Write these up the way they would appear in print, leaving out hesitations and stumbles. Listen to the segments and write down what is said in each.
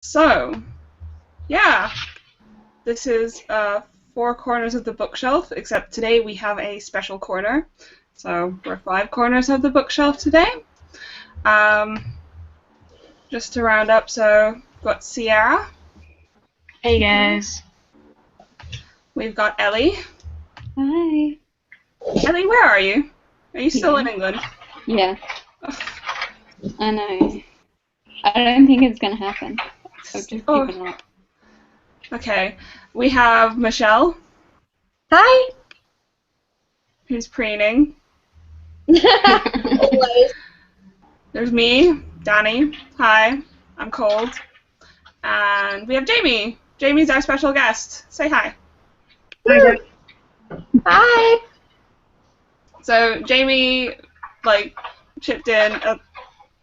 So, yeah, this is four corners of the bookshelf, except today we have a special corner. So we're five corners of the bookshelf today. Um, just to round up, so we've got Sierra. Hey guys. We've got Ellie. Hi. Ellie, where are you? Are you still in England? Yeah. I know. I don't think it's going to happen. So just keep it up. Okay. We have Michelle. Hi. Who's preening. Always. There's me, Danny. Hi. I'm cold. And we have Jamie. Jamie's our special guest. Say hi. Hi. So Jamie, chipped in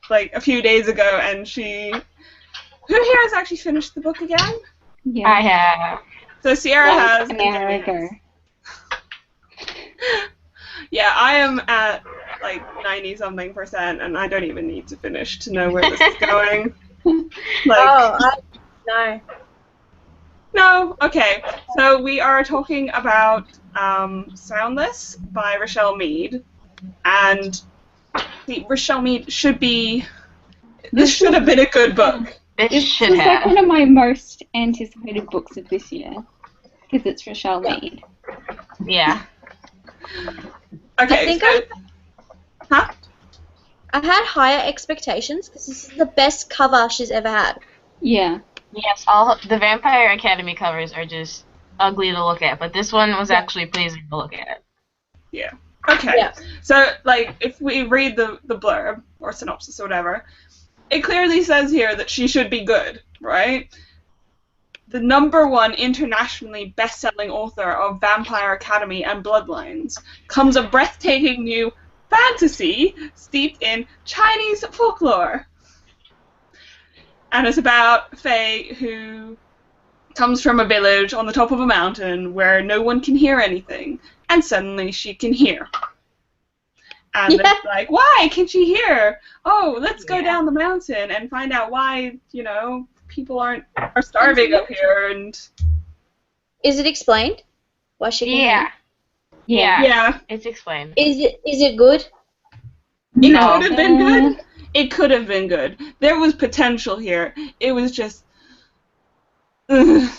a few days ago, and who here has actually finished the book again? Yeah. I have. So Sierra has. An hour ago. Yeah, I am at 90-something%, and I don't even need to finish to know where this is going. No. No, okay. So we are talking about Soundless by Richelle Mead, and Richelle Mead should be. This should have been a good book. It should It's like have. one of my most anticipated books of this year. Because it's Richelle Mead. Yeah. Okay. I think Huh? I had higher expectations because this is the best cover she's ever had. Yeah. Yes, all the Vampire Academy covers are just ugly to look at, but this one was actually pleasing to look at. Yeah. Okay. Yeah. So, if we read the blurb or synopsis or whatever, it clearly says here that she should be good, right? The #1 internationally best-selling author of Vampire Academy and Bloodlines comes a breathtaking new fantasy steeped in Chinese folklore. And it's about Faye, who comes from a village on the top of a mountain where no one can hear anything, and suddenly she can hear. And it's like, why can she hear? Oh, let's go down the mountain and find out why, people are starving up here. And Is it explained? Why she can Yeah. Yeah. yeah, It's explained. Is it good? it No. could have been good. It could have been good. There was potential here. It was just. It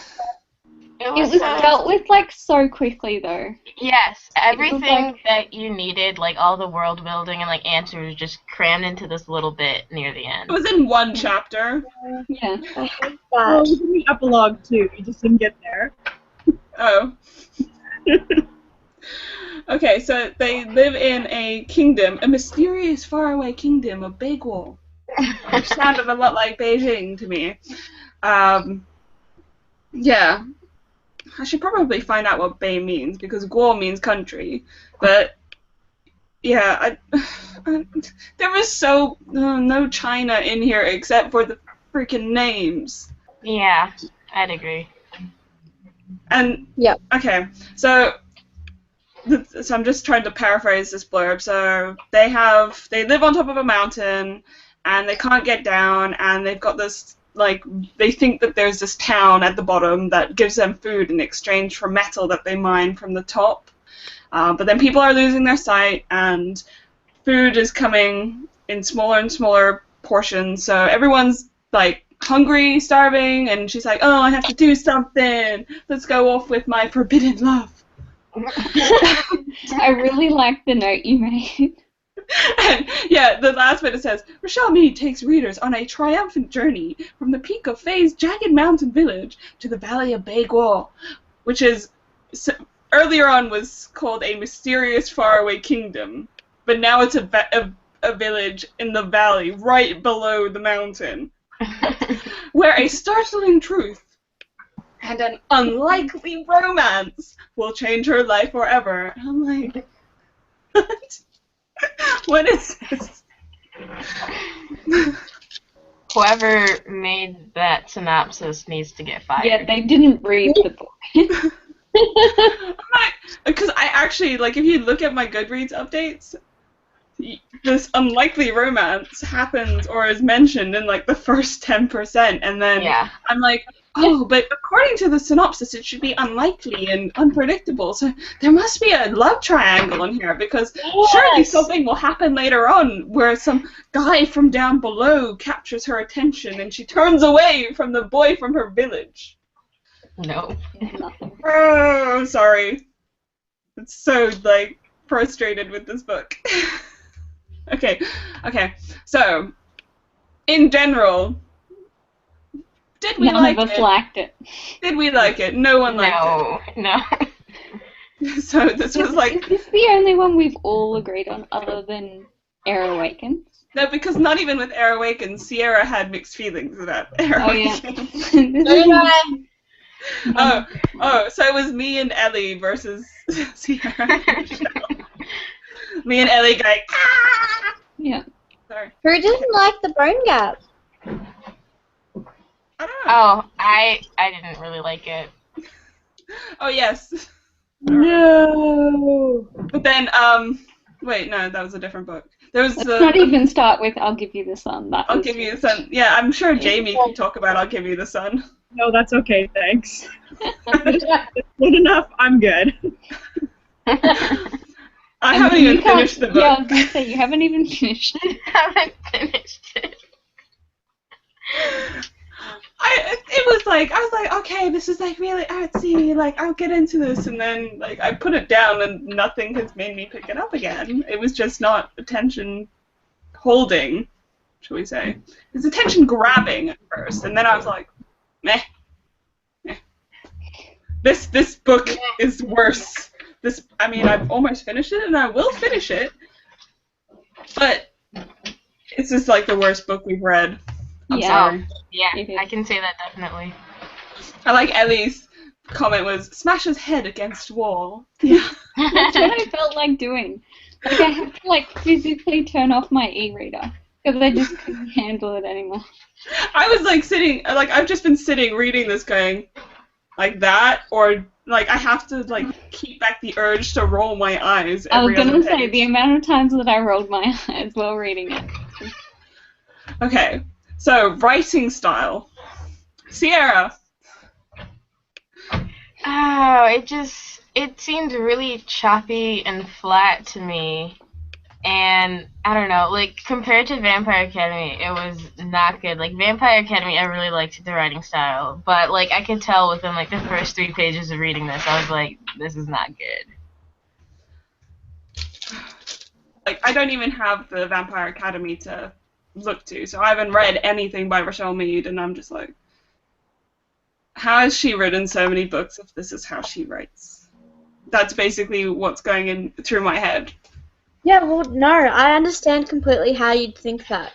It was dealt with so quickly though. Yes, everything like- that you needed, all the world building and answers, just crammed into this little bit near the end. It was in one chapter. Yeah. I hate Well, that. it was in the epilogue too. You just didn't get there. Oh. Okay, so they live in a kingdom, a mysterious faraway kingdom of Beiguo, which sounded a lot like Beijing to me. Yeah. I should probably find out what Bei means, because Guo means country. But, yeah, there was no China in here except for the freaking names. Yeah, I'd agree. And, Yep. okay, so I'm just trying to paraphrase this blurb. So they live on top of a mountain, and they can't get down, and they've got this, they think that there's this town at the bottom that gives them food in exchange for metal that they mine from the top. But then people are losing their sight, and food is coming in smaller and smaller portions, so everyone's, hungry, starving, and she's like, oh, I have to do something. Let's go off with my forbidden love. I really like the note you made. And, yeah, the last bit it says, Richelle Mead takes readers on a triumphant journey from the peak of Faye's jagged mountain village to the valley of Beiguo, which is, earlier on was called a mysterious faraway kingdom, but now it's a village in the valley right below the mountain, where a startling truth and an unlikely romance will change her life forever. And I'm like, what? What is this? Whoever made that synopsis needs to get fired. Yeah, they didn't read the book. Because I actually, if you look at my Goodreads updates, this unlikely romance happens or is mentioned in like the first 10%, and then Yeah. I'm like, oh, but according to the synopsis, it should be unlikely and unpredictable. So there must be a love triangle in here because surely something will happen later on where some guy from down below captures her attention and she turns away from the boy from her village. No. Nothing. Oh, sorry. It's so like frustrated with this book. Okay. So, in general, did we None like of us it? liked it. Did we like it? No one liked No. it. So this was like Is this the only one we've all agreed on other than Air Awakens? no, because not even with Air Awakens, Sierra had mixed feelings about Air Oh, yeah. Awakens. This is- Oh, so it was me and Ellie versus Sierra. Me and Ellie going, ah! Yeah. Sorry. Who didn't like the bone gap? I don't know. Oh, I didn't really like it. Oh, yes. No. But then, wait, no, that was a different book. There was Let's not even start with I'll Give You the Sun. That I'll was give you the sun. Yeah, I'm sure Jamie can talk about I'll give you the sun. No, that's okay, thanks. It's good enough, I'm good. I haven't even finished the book. Yeah, I was going to say, you haven't even finished it. Haven't finished it. It was like, I was like, okay, this is like really artsy, like I'll get into this, and then like I put it down and nothing has made me pick it up again. It was just not attention holding, shall we say. It was attention grabbing at first, and then I was like, meh. This book is worse. I mean, I've almost finished it, and I will finish it, but it's just like the worst book we've read. I'm Yeah. sorry. Yeah, It is. I can say that definitely. I like Ellie's comment was, smash his head against wall. Yeah. That's what I felt like doing. Like, I had to, like, physically turn off my e-reader. Because I just couldn't handle it anymore. I was like sitting, like I've just been sitting reading this going, like that, or like I have to like keep back the urge to roll my eyes I was every other going to say, page. the amount of times that I rolled my eyes while reading it. Okay, so writing style. Sierra. Oh, it seemed really choppy and flat to me. And I don't know, like compared to Vampire Academy, it was not good. Like Vampire Academy, I really liked the writing style, but like I could tell within like the first 3 pages of reading this, I was like, this is not good. Like I don't even have the Vampire Academy to look to, so I haven't read anything by Richelle Mead, and I'm just like, how has she written so many books if this is how she writes? That's basically what's going in through my head. Yeah, well, no, I understand completely how you'd think that.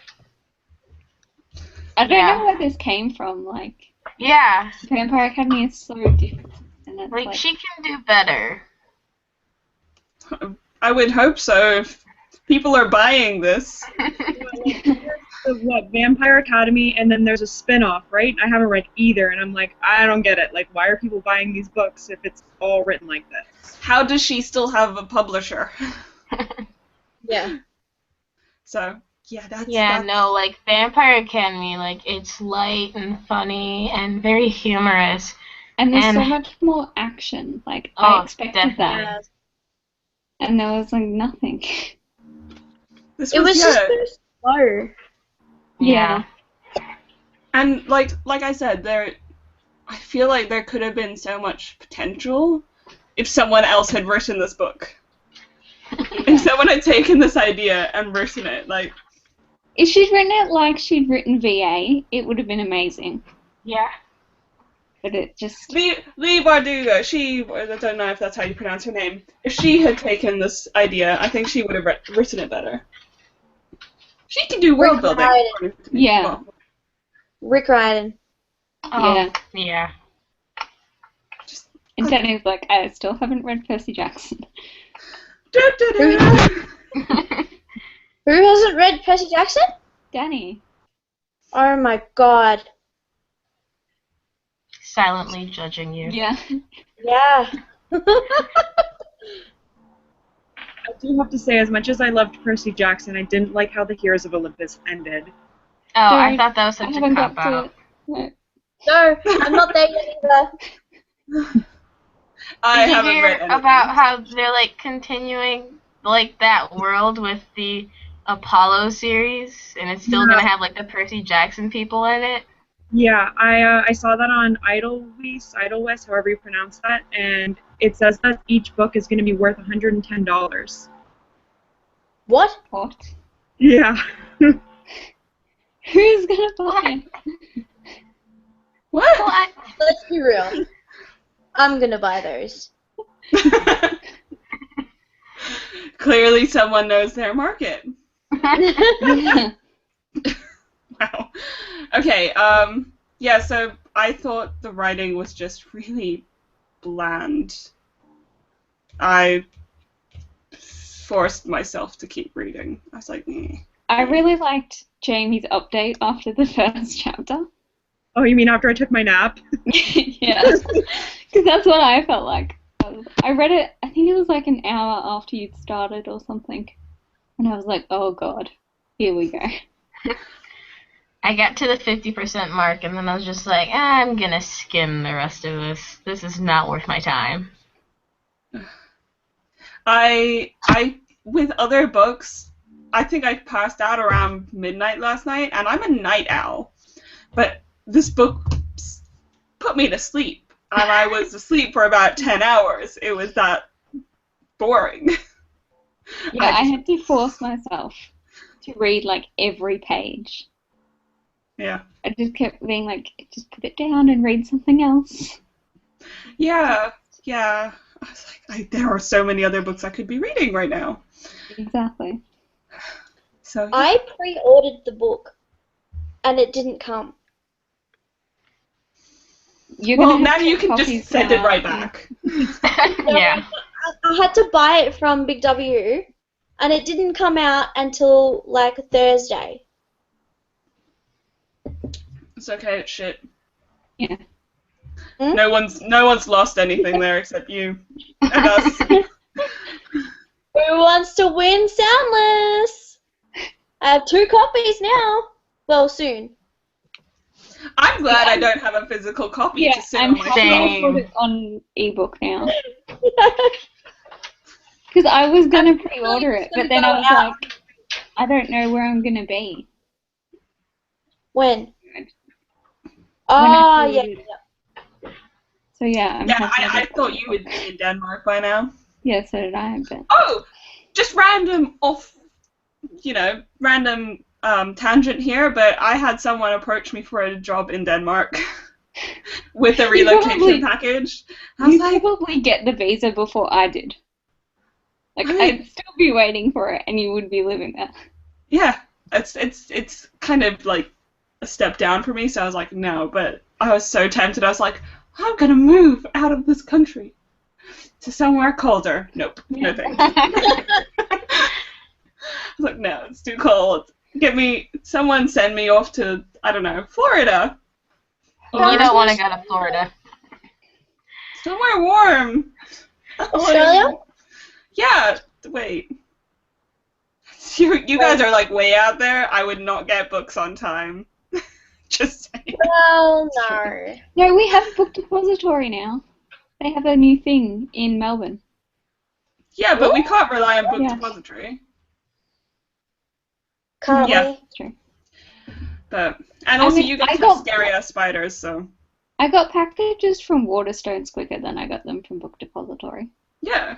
I don't Yeah. know where this came from. Like, Yeah, Vampire Academy is so different. And it's like she can do better. I would hope so if people are buying this. What, Vampire Academy, and then there's a spin-off, right? I haven't read either, and I'm like, I don't get it. Like, why are people buying these books if it's all written like this? How does she still have a publisher? Yeah. So, yeah, that's... No, like Vampire Academy, like it's light and funny and very humorous. And there's And- so much more action. Like, Oh, I expected definitely. that. And there was, like, nothing. This It was just good. so slow. Yeah. And, like I said, I feel like there could have been so much potential if someone else had written this book. If someone had taken this idea and written it, like... If she'd written it like she'd written VA, it would have been amazing. Yeah. But it just... Lee Bardugo, I don't know if that's how you pronounce her name, if she had taken this idea, I think she would have written it better. She can do world building. Rick Yeah. Well, Rick Riordan. Yeah. Yeah. And Danny's like, I still haven't read Percy Jackson. da-da-da. Who hasn't read Percy Jackson? Danny. Oh my god. Silently judging you. Yeah. Yeah. I do have to say, as much as I loved Percy Jackson, I didn't like how the Heroes of Olympus ended. Oh, I Dude, thought that was I such a haven't cop got out. to. No. No, I'm not there yet either. I Did you haven't hear read anything. about how they're like continuing like that world with the Apollo series, and it's still Yeah. gonna have like the Percy Jackson people in it? Yeah, I saw that on Idlewest, however you pronounce that, and it says that each book is going to be worth $110. What? What? Yeah. Who's gonna buy it? What? Well, I, Let's be real. I'm gonna buy those. Clearly someone knows their market. Yeah. Wow. Okay, yeah, so I thought the writing was just really bland. I forced myself to keep reading. I was like, I really liked Jamie's update after the first chapter. Oh, you mean after I took my nap? Yeah. Because that's what I felt like. I read it, I think it was like an hour after you'd started or something. And I was like, oh god, here we go. I got to the 50% mark, and then I was just like, I'm gonna skim the rest of this. This is not worth my time. I with other books, I think I passed out around midnight last night, and I'm a night owl. But this book put me to sleep, and I was asleep for about 10 hours. It was that boring. Yeah, I had to force myself to read like every page. Yeah. I just kept being like, just put it down and read something else. Yeah. I was like, there are so many other books I could be reading right now. Exactly. So yeah. I pre-ordered the book, and it didn't come. You're Well, gonna now have you to can copies just send it now. right back. Yeah. I had to buy it from Big W, and it didn't come out until like Thursday. It's okay, it's shit. Yeah. Hmm? No one's lost anything there except you and us. Who wants to win Soundless? I have 2 copies now. Well, soon. I'm glad I don't have a physical copy Yeah, to sit I'm on my happy shelf. to put it on ebook now. Because I was gonna pre-order it, but then I was like, I don't know where I'm gonna be. When? When Oh, I yeah. pre-ordered. So yeah, I'm Yeah, happy I to- thought you would be in Denmark by now. Yeah, so did I, but Oh, just random tangent here, but I had someone approach me for a job in Denmark with a relocation probably- package. I was you like, probably get the visa before I did. Like, I mean- I'd still be waiting for it, and you would be living there. yeah, it's kind of like a step down for me, so I was like, no, but I was so tempted. I was like, I'm gonna move out of this country to somewhere colder. Nope, no thanks. I was like, no, it's too cold. Someone send me off to, I don't know, Florida. You don't want to go to Florida. Somewhere warm. Australia? Yeah, wait. You guys are like way out there. I would not get books on time. Just saying. Well, no. No, we have Book Depository now. They have a new thing in Melbourne. Yeah, but we can't rely on Book Yeah. Depository. Can't Yeah. we? That's true. And also, mean, you guys I have got- scary ass spiders, so I got packages from Waterstones quicker than I got them from Book Depository. yeah.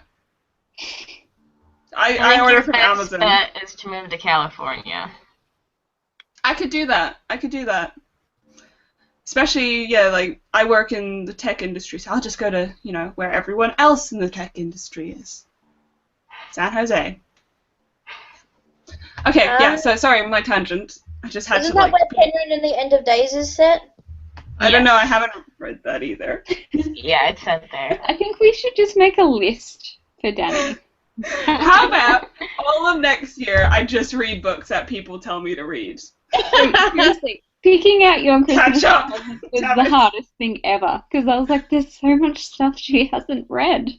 I I think order your from best Amazon. bet is to move to California. I could do that. Especially, yeah, like, I work in the tech industry, so I'll just go to, where everyone else in the tech industry is. San Jose. Okay, yeah, so sorry, my tangent. I just had Isn't to, that like, where Penguin and the End of Days is set? I don't know, I haven't read that either. Yeah, it's set there. I think we should just make a list for Danny. How about all of next year I just read books that people tell me to read? Seriously, picking out your Christmas Catch up. presents was Damn the it. hardest thing ever. Because I was like, there's so much stuff she hasn't read.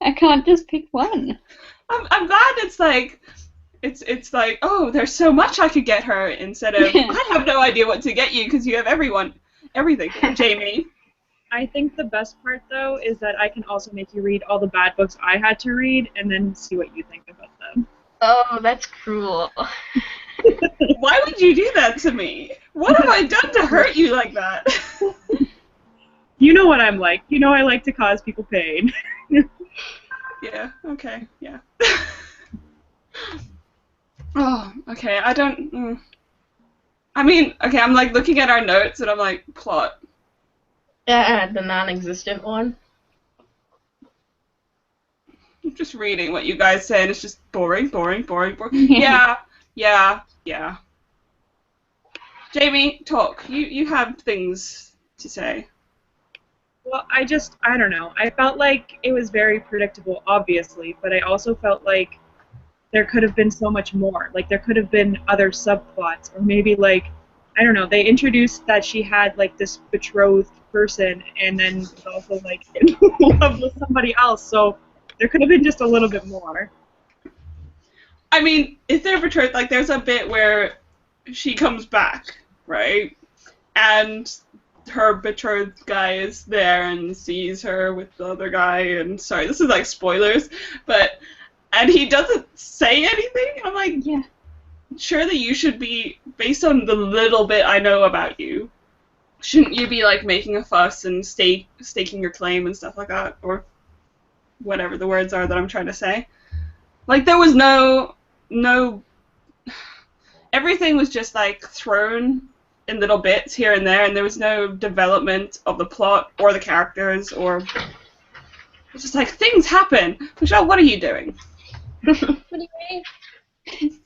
I can't just pick one. I'm glad it's like it's like, oh, there's so much I could get her, instead of I have no idea what to get you because you have everything. Jamie. I think the best part, though, is that I can also make you read all the bad books I had to read and then see what you think about them. Oh, that's cruel. Why would you do that to me? What have I done to hurt you like that? You know what I'm like. You know I like to cause people pain. Yeah, okay, yeah. Oh, okay, I don't... I mean, okay, I'm like looking at our notes and I'm like, plot. Yeah, the non-existent one. I'm just reading what you guys say and it's just boring. Yeah. Jamie, talk. You have things to say. Well, I don't know. I felt like it was very predictable, obviously, but I also felt like there could have been so much more. Like, there could have been other subplots, or maybe, like, I don't know, they introduced that she had, like, this betrothed person, and then was also, like, in love with somebody else, so there could have been just a little bit more. I mean, is there betrothed? Like, there's a bit where she comes back, right? And her betrothed guy is there and sees her with the other guy, and sorry, this is like spoilers, but and he doesn't say anything. I'm like, Yeah. surely you should be, based on the little bit I know about you, shouldn't you be like making a fuss and staking your claim and stuff like that, or whatever the words are that I'm trying to say? Like, there was no everything was just like thrown in little bits here and there, and there was no development of the plot or the characters, or it's just like things happen. Michelle, what are you doing? What do you mean?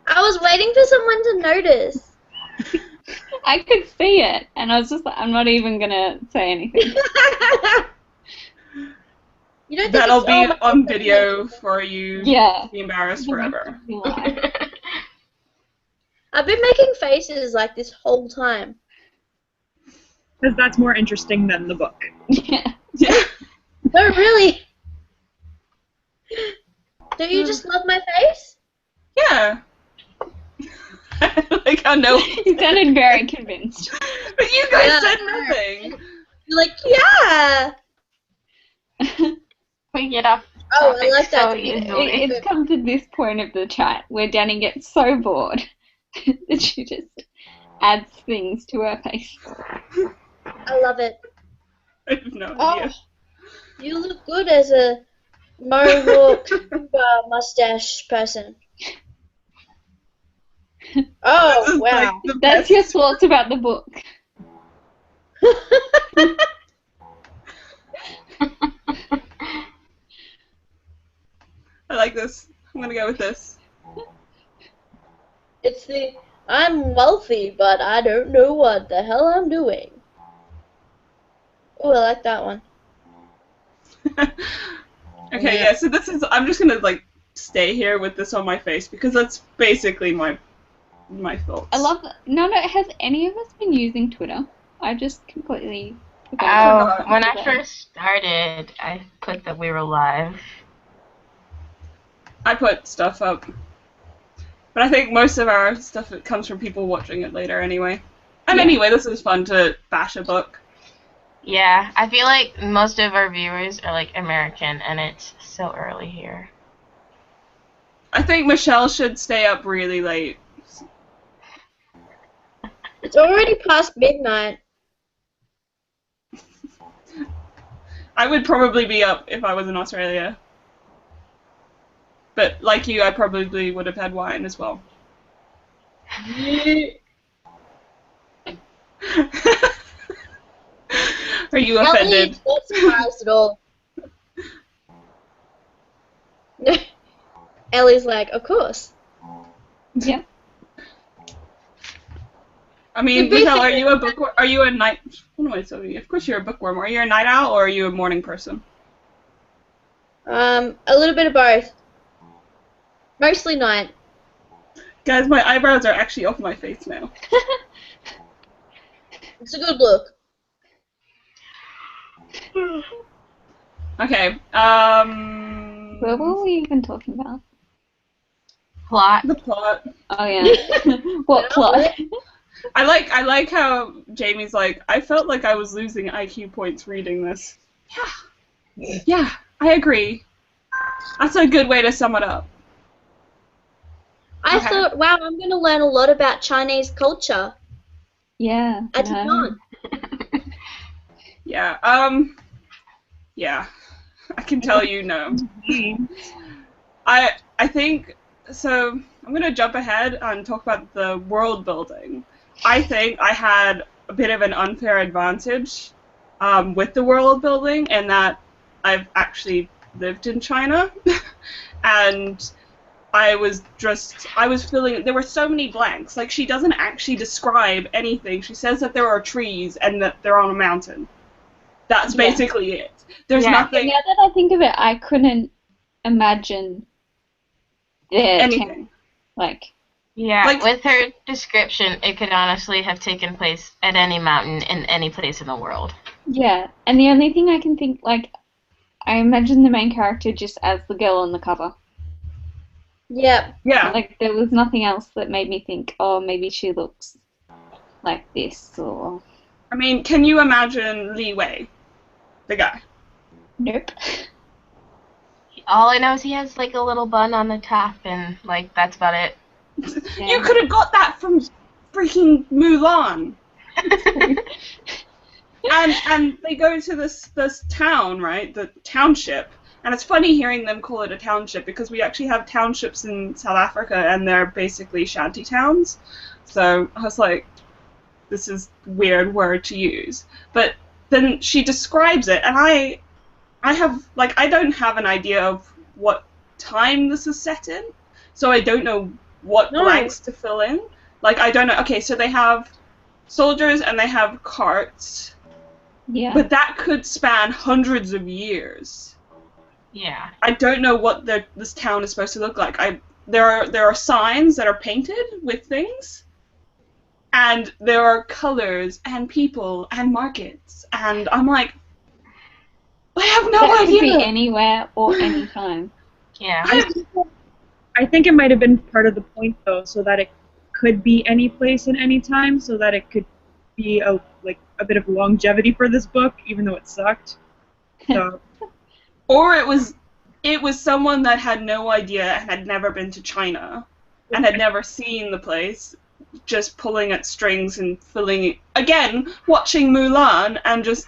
I was waiting for someone to notice. I could see it, and I was just like, I'm not even gonna say anything. You don't think That'll it's be all on video for you Yeah. to be embarrassed forever. I've been making faces like this whole time. Because that's more interesting than the book. Yeah. Yeah. No, really. Don't you just love my face? Yeah. Like, I know. You sounded very convinced. But you guys Yeah. said nothing. You're like, yeah. We get off Oh, I topic like that. so easily. It's come to this point of the chat where Danny gets so bored that she just adds things to her face. I love it. I have no Oh, idea. you look good as a Mohawk mustache person. Oh, This is, wow. like, the That's best. your thoughts about the book. I like this. I'm gonna go with this. It's the I'm wealthy, but I don't know what the hell I'm doing. Oh, I like that one. Okay, yeah, so this is, I'm just gonna, like, stay here with this on my face, because that's basically my thoughts. I love that. No, has any of us been using Twitter? I just completely forgot. Oh, when I first started, I put that we were live. I put stuff up. But I think most of our stuff comes from people watching it later anyway. And Yeah. anyway, this is fun to bash a book. Yeah, I feel like most of our viewers are like American, and it's so early here. I think Michelle should stay up really late. It's already past midnight. I would probably be up if I was in Australia. But like you, I probably would have had wine as well. Are you offended? Ellie's not surprised at all. Ellie's like, of course. Yeah. I mean, You're Michelle, are basically- you a bookworm? Are you a night? What am I saying? Of course, you're a bookworm. Are you a night owl or are you a morning person? A little bit of both. Mostly night. Guys, my eyebrows are actually off my face now. It's a good look. Okay. What were we even talking about? Plot. The plot. Oh yeah. What plot? I like how Jamie's like, I felt like I was losing IQ points reading this. Yeah, I agree. That's a good way to sum it up. I Okay. thought, wow, I'm going to learn a lot about Chinese culture. Yeah. I did not. Yeah. Yeah. I can tell you no. I think so. I'm gonna jump ahead and talk about the world building. I think I had a bit of an unfair advantage with the world building in that I've actually lived in China, and I was feeling there were so many blanks. Like she doesn't actually describe anything. She says that there are trees and that they're on a mountain. That's basically it. There's nothing. Now that I think of it, I couldn't imagine Anything. Yeah, Like- with her description, it could honestly have taken place at any mountain in any place in the world. Yeah, and the only thing I can think, I imagine the main character just as the girl on the cover. Yep. Yeah. Like, there was nothing else that made me think, oh, maybe she looks like this, or... I mean, can you imagine Li Wei, the guy? Nope. All I know is he has like a little bun on the top, and like that's about it. You could have got that from freaking Mulan. and they go to this town, right? The township. And it's funny hearing them call it a township because we actually have townships in South Africa and they're basically shanty towns. So I was like, this is a weird word to use. But then she describes it and I don't have an idea of what time this is set in. So I don't know what blanks to fill in. Like, I don't know. Okay, so they have soldiers and they have carts. Yeah. But that could span hundreds of years. Yeah. I don't know what this town is supposed to look like. There are signs that are painted with things, and there are colors and people and markets, and I'm like, I have no that idea. Could be anywhere or anytime. Yeah. I think it might have been part of the point though, so that it could be any place and any time, so that it could be a bit of longevity for this book, even though it sucked. So. Or it was someone that had no idea and had never been to China and had never seen the place, just pulling at strings and filling it. Again, watching Mulan and just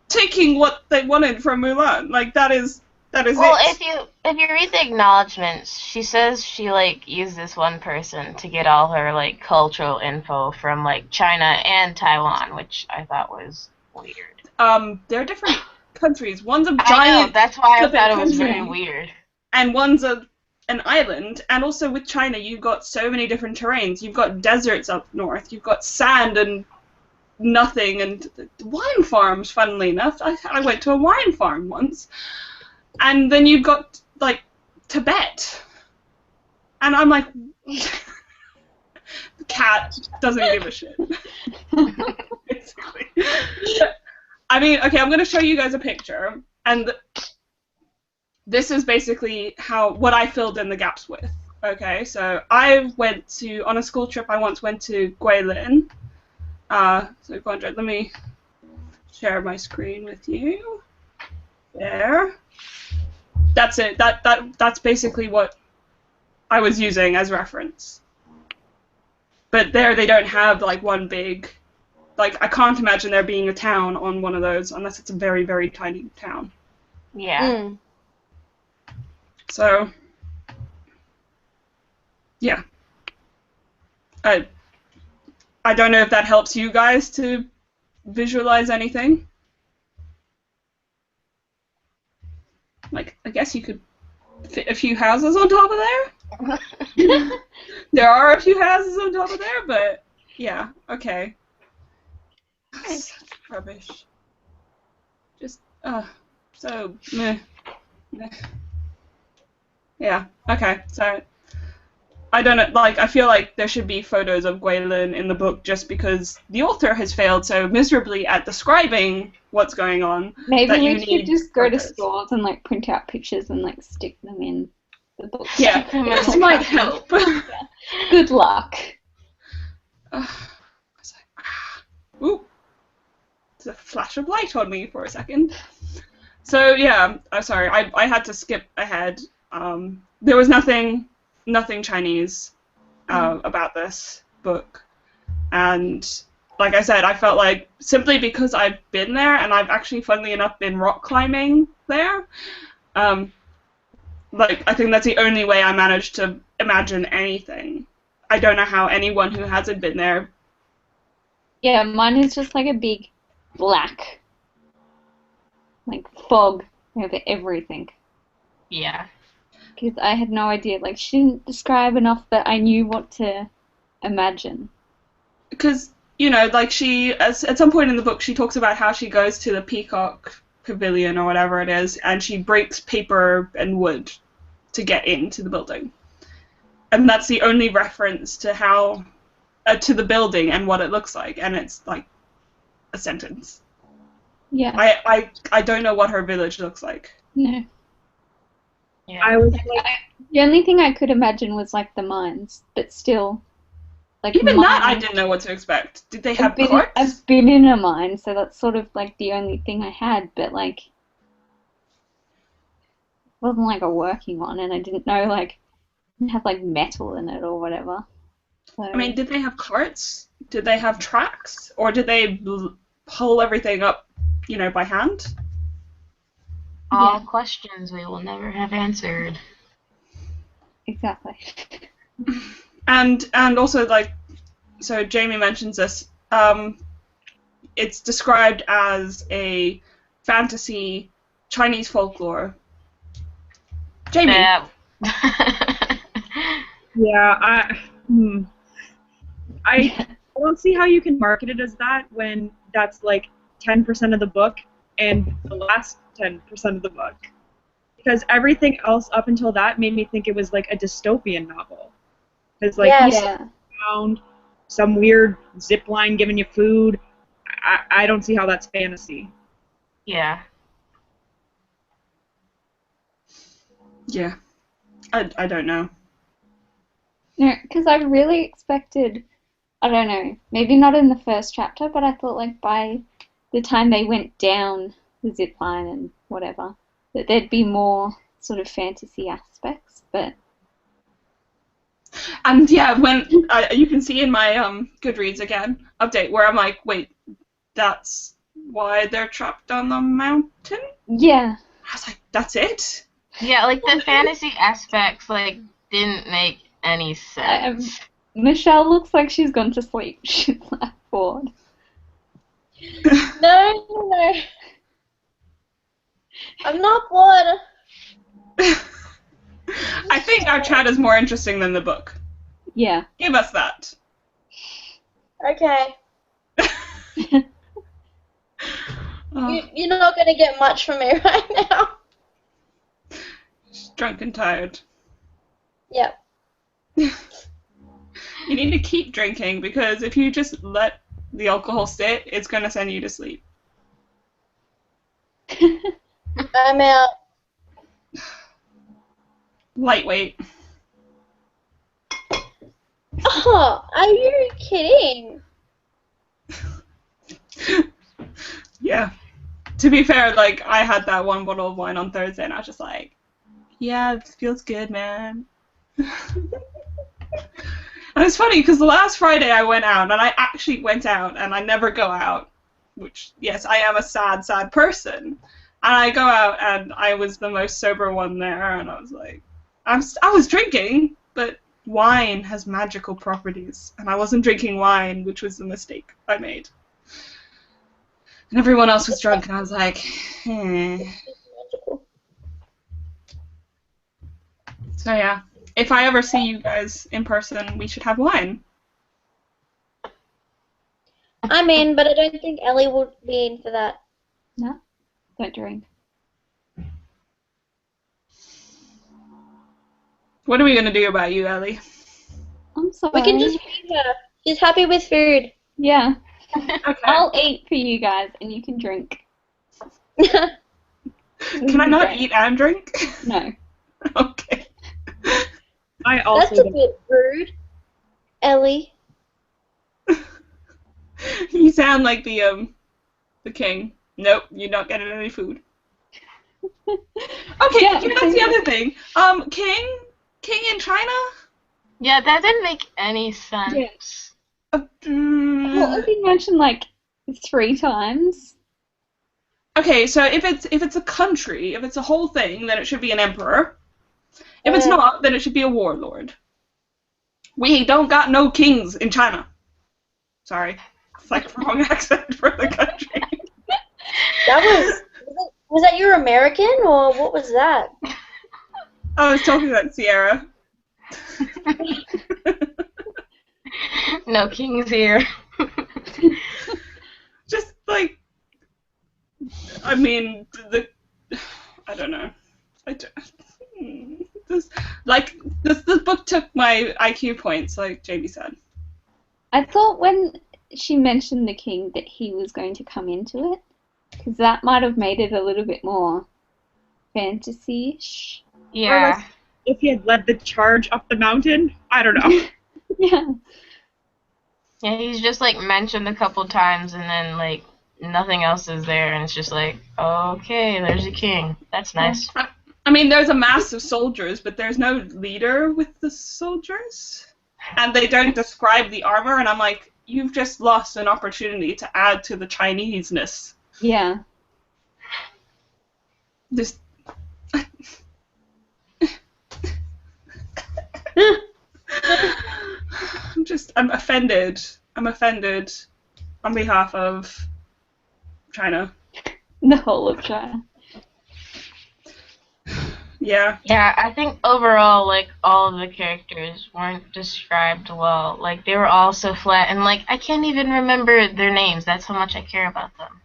taking what they wanted from Mulan. Like, that is well, it. if you read the acknowledgments, she says she used this one person to get all her cultural info from China and Taiwan, which I thought was weird. They're different countries. One's a I giant. know, that's why I thought it was country, really weird. And one's an island. And also with China, you've got so many different terrains. You've got deserts up north. You've got sand and nothing, and wine farms. Funnily enough, I went to a wine farm once. And then you've got, Tibet. And I'm like, the cat doesn't give a shit. Basically. I mean, okay, I'm going to show you guys a picture. And this is basically what I filled in the gaps with. Okay, so I went on a school trip, I once went to Guilin. So Guangzhou, let me share my screen with you. There. That's it. That's basically what I was using as reference. But there they don't have one big, I can't imagine there being a town on one of those unless it's a very, very tiny town. Yeah. So, yeah. I don't know if that helps you guys to visualize anything. I guess you could fit a few houses on top of there. There are a few houses on top of there, but yeah, okay. Such rubbish. Just, so, meh. Yeah, okay, so I don't know, like, I feel like there should be photos of Gwaelin in the book just because the author has failed so miserably at describing what's going on Maybe that you we should need just go to photos. stores and like print out pictures and like stick them in the book. Yeah, Stick them in this the might copy. help. Good luck. I was like, ooh, there's a flash of light on me for a second. So yeah, I'm sorry, I had to skip ahead. There was nothing Chinese about this book, and like I said, I felt like simply because I've been there and I've actually, funnily enough, been rock climbing there. Like, I think that's the only way I managed to imagine anything. I don't know how anyone who hasn't been there. Yeah, mine is just like a big black, like fog over everything. Yeah. Because I had no idea. Like, she didn't describe enough that I knew what to imagine. Because, you know, like at some point in the book, she talks about how she goes to the Peacock Pavilion or whatever it is, and she breaks paper and wood to get into the building. And that's the only reference to how, to the building and what it looks like, and it's like a sentence. Yeah. I don't know what her village looks like. No. Yeah. I was like, The only thing I could imagine was like the mines, but still, like Even that, I mines- didn't know what to expect. Did they I've have been, carts? I've been in a mine, so that's sort of like the only thing I had, but like, it wasn't like a working one, and I didn't know like it had like metal in it or whatever. So, I mean, did they have carts? Did they have tracks? Or did they pull everything up, you know, by hand? All questions we will never have answered. exactly. And also, like, so Jamie mentions this, it's described as a fantasy Chinese folklore. Jamie, Yeah. yeah, I don't see how you can market it as that when that's like 10% of the book and the last 10% of the book. Because everything else up until that made me think it was like a dystopian novel. Because like Yeah. you sit around, some weird zip line giving you food. I don't see how that's fantasy. Yeah. yeah, I don't know. No, because I really expected, I don't know, maybe not in the first chapter, but I thought like by the time they went down the zip line and whatever, that there'd be more sort of fantasy aspects, but And yeah, when you can see in my Goodreads again update where I'm like, wait, that's why they're trapped on the mountain? yeah. I was like, that's it? Yeah, like the fantasy aspects like didn't make any sense. Michelle looks like she's gone to sleep. She's like bored. No. I'm not bored. I think our chat is more interesting than the book. Yeah. Give us that. Okay. Oh, You're not gonna get much from me right now. just drunk and tired. Yep. You need to keep drinking because if you just let the alcohol sit, it's going to send you to sleep. I'm out. Lightweight. Oh, are you kidding? Yeah. To be fair, like, I had that one bottle of wine on Thursday and I was just like, yeah, it feels good, man. And it's funny because the last Friday I went out, and I actually went out, and I never go out, which, yes, I am a sad, sad person. And I go out, and I was the most sober one there, and I was like, I was drinking, but wine has magical properties, and I wasn't drinking wine, which was the mistake I made. And everyone else was drunk, and I was like, Magical. So yeah, if I ever see you guys in person, we should have wine. I'm in, but I don't think Ellie would be in for that. No, don't drink. What are we gonna do about you, Ellie? I'm sorry. We can just feed her. She's happy with food. Yeah. Okay. I'll eat for you guys, and you can drink. Can I not eat and drink? No. Okay. I also That's a don't. bit rude, Ellie. You sound like the king. Nope, you're not getting any food. Okay, Yeah, that's the other thing. King in China? Yeah, that didn't make any sense. What was he mentioned like 3 times? Okay, so if it's a country, if it's a whole thing, then it should be an emperor. If it's not, then it should be a warlord. We don't got no kings in China. Sorry. It's like the wrong accent for the country. Was that your American or what was that? I was talking about Sierra. No kings here. Just like, I mean, I don't know. This book took my IQ points, like Jamie said. I thought when she mentioned the king that he was going to come into it, because that might have made it a little bit more fantasy-ish. Yeah. If he had led the charge up the mountain, I don't know. Yeah. Yeah, he's just like mentioned a couple times and then like nothing else is there and it's just like, okay, there's a king. That's nice. I mean, there's a mass of soldiers, but there's no leader with the soldiers. And they don't describe the armor, and I'm like, you've just lost an opportunity to add to the Chinese-ness. Yeah. Just... I'm offended. I'm offended on behalf of China. The whole of China. Yeah. Yeah, I think overall, like, all of the characters weren't described well. Like, they were all so flat, and, like, I can't even remember their names. That's how much I care about them.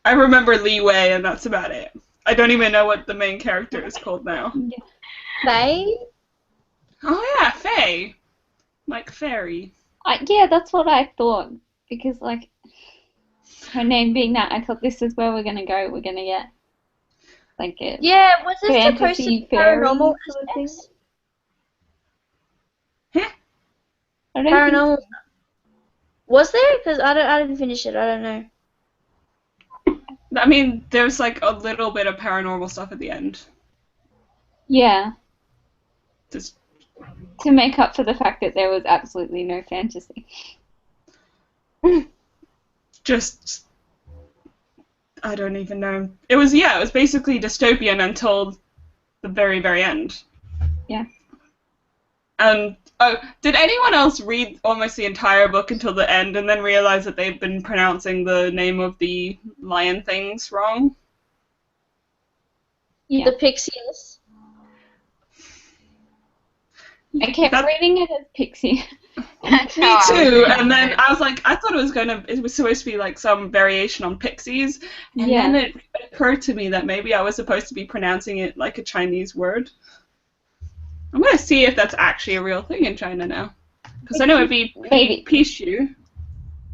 I remember Li Wei, and that's about it. I don't even know what the main character is called now. Faye? Oh yeah, Faye. Like fairy. Yeah, that's what I thought. Because, like, her name being that, I thought this is where we're going to go. We're going to get, like, a Yeah, was this supposed to fantasy be fairy paranormal sort of thing. aspects? Huh? I don't think Paranormal. Was there? Because I didn't finish it. I don't know. I mean, there's like a little bit of paranormal stuff at the end. Yeah, Just to make up for the fact that there was absolutely no fantasy. I don't even know. It was basically dystopian until the very, very end. Yeah. Did anyone else read almost the entire book until the end and then realize that they've been pronouncing the name of the lion things wrong? Yeah. The Pixies. I kept reading it as Pixie. That's Me how I too, was and then reading I was like, I thought it was supposed to be like some variation on pixies, and Yeah. then it occurred to me that maybe I was supposed to be pronouncing it like a Chinese word. I'm gonna see if that's actually a real thing in China now, because I know it'd be Maybe. Pishu.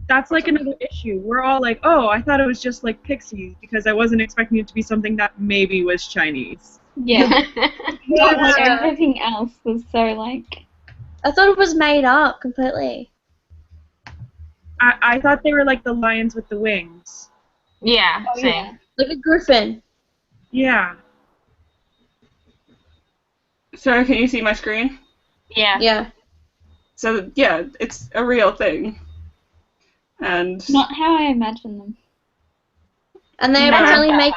That's like another issue. We're all like, oh, I thought it was just like Pixies because I wasn't expecting it to be something that maybe was Chinese. Yeah. Yeah. Everything else was so, like... I thought it was made up completely. I thought they were like the lions with the wings. Yeah, Oh, same. yeah. Like a griffin. Yeah. So can you see my screen? Yeah. Yeah. So yeah, it's a real thing, and Not how I imagined them. And they No. apparently Yeah. make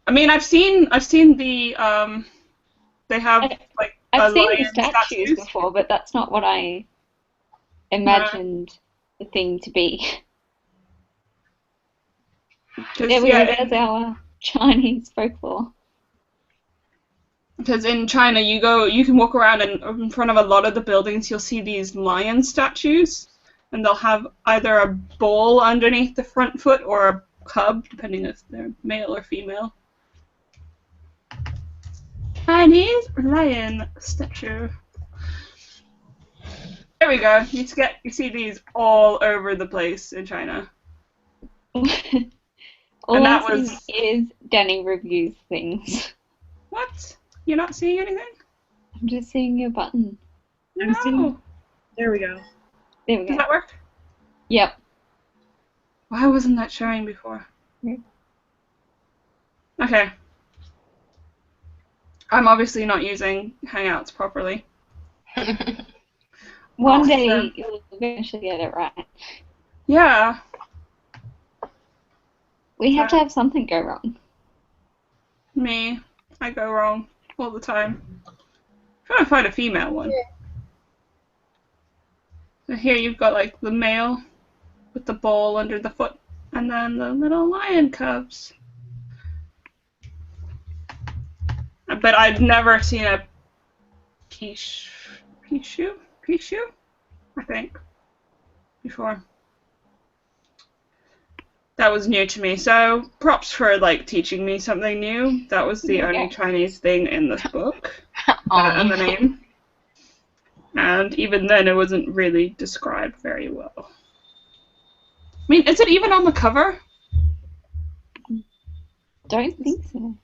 I mean I've seen the they have like I've a seen the lion statues before, but that's not what I imagined the thing to be. 'Cause, There we yeah, go, there's our Chinese folklore. Because in China, you can walk around and in front of a lot of the buildings, you'll see these lion statues, and they'll have either a bull underneath the front foot or a cub, depending if they're male or female. Chinese lion statue. There we go. You see these all over the place in China. All And that I'm was- seeing is Danny reviews things. What? You're not seeing anything? I'm just seeing your button. I'm No. seeing- There we go. There we Does go. that work? Yep. Why wasn't that showing before? Weird. Okay. I'm obviously not using Hangouts properly. One Awesome. day you'll eventually get it right. Yeah. We have to have something go wrong. Me. I go wrong all the time. I'm trying to find a female one. So here you've got like the male with the ball under the foot, and then the little lion cubs. But I'd never seen a Pishu, I think, before. That was new to me, so props for like teaching me something new. That was the only Chinese thing in this book, and the name. And even then, it wasn't really described very well. I mean, is it even on the cover? Don't think so.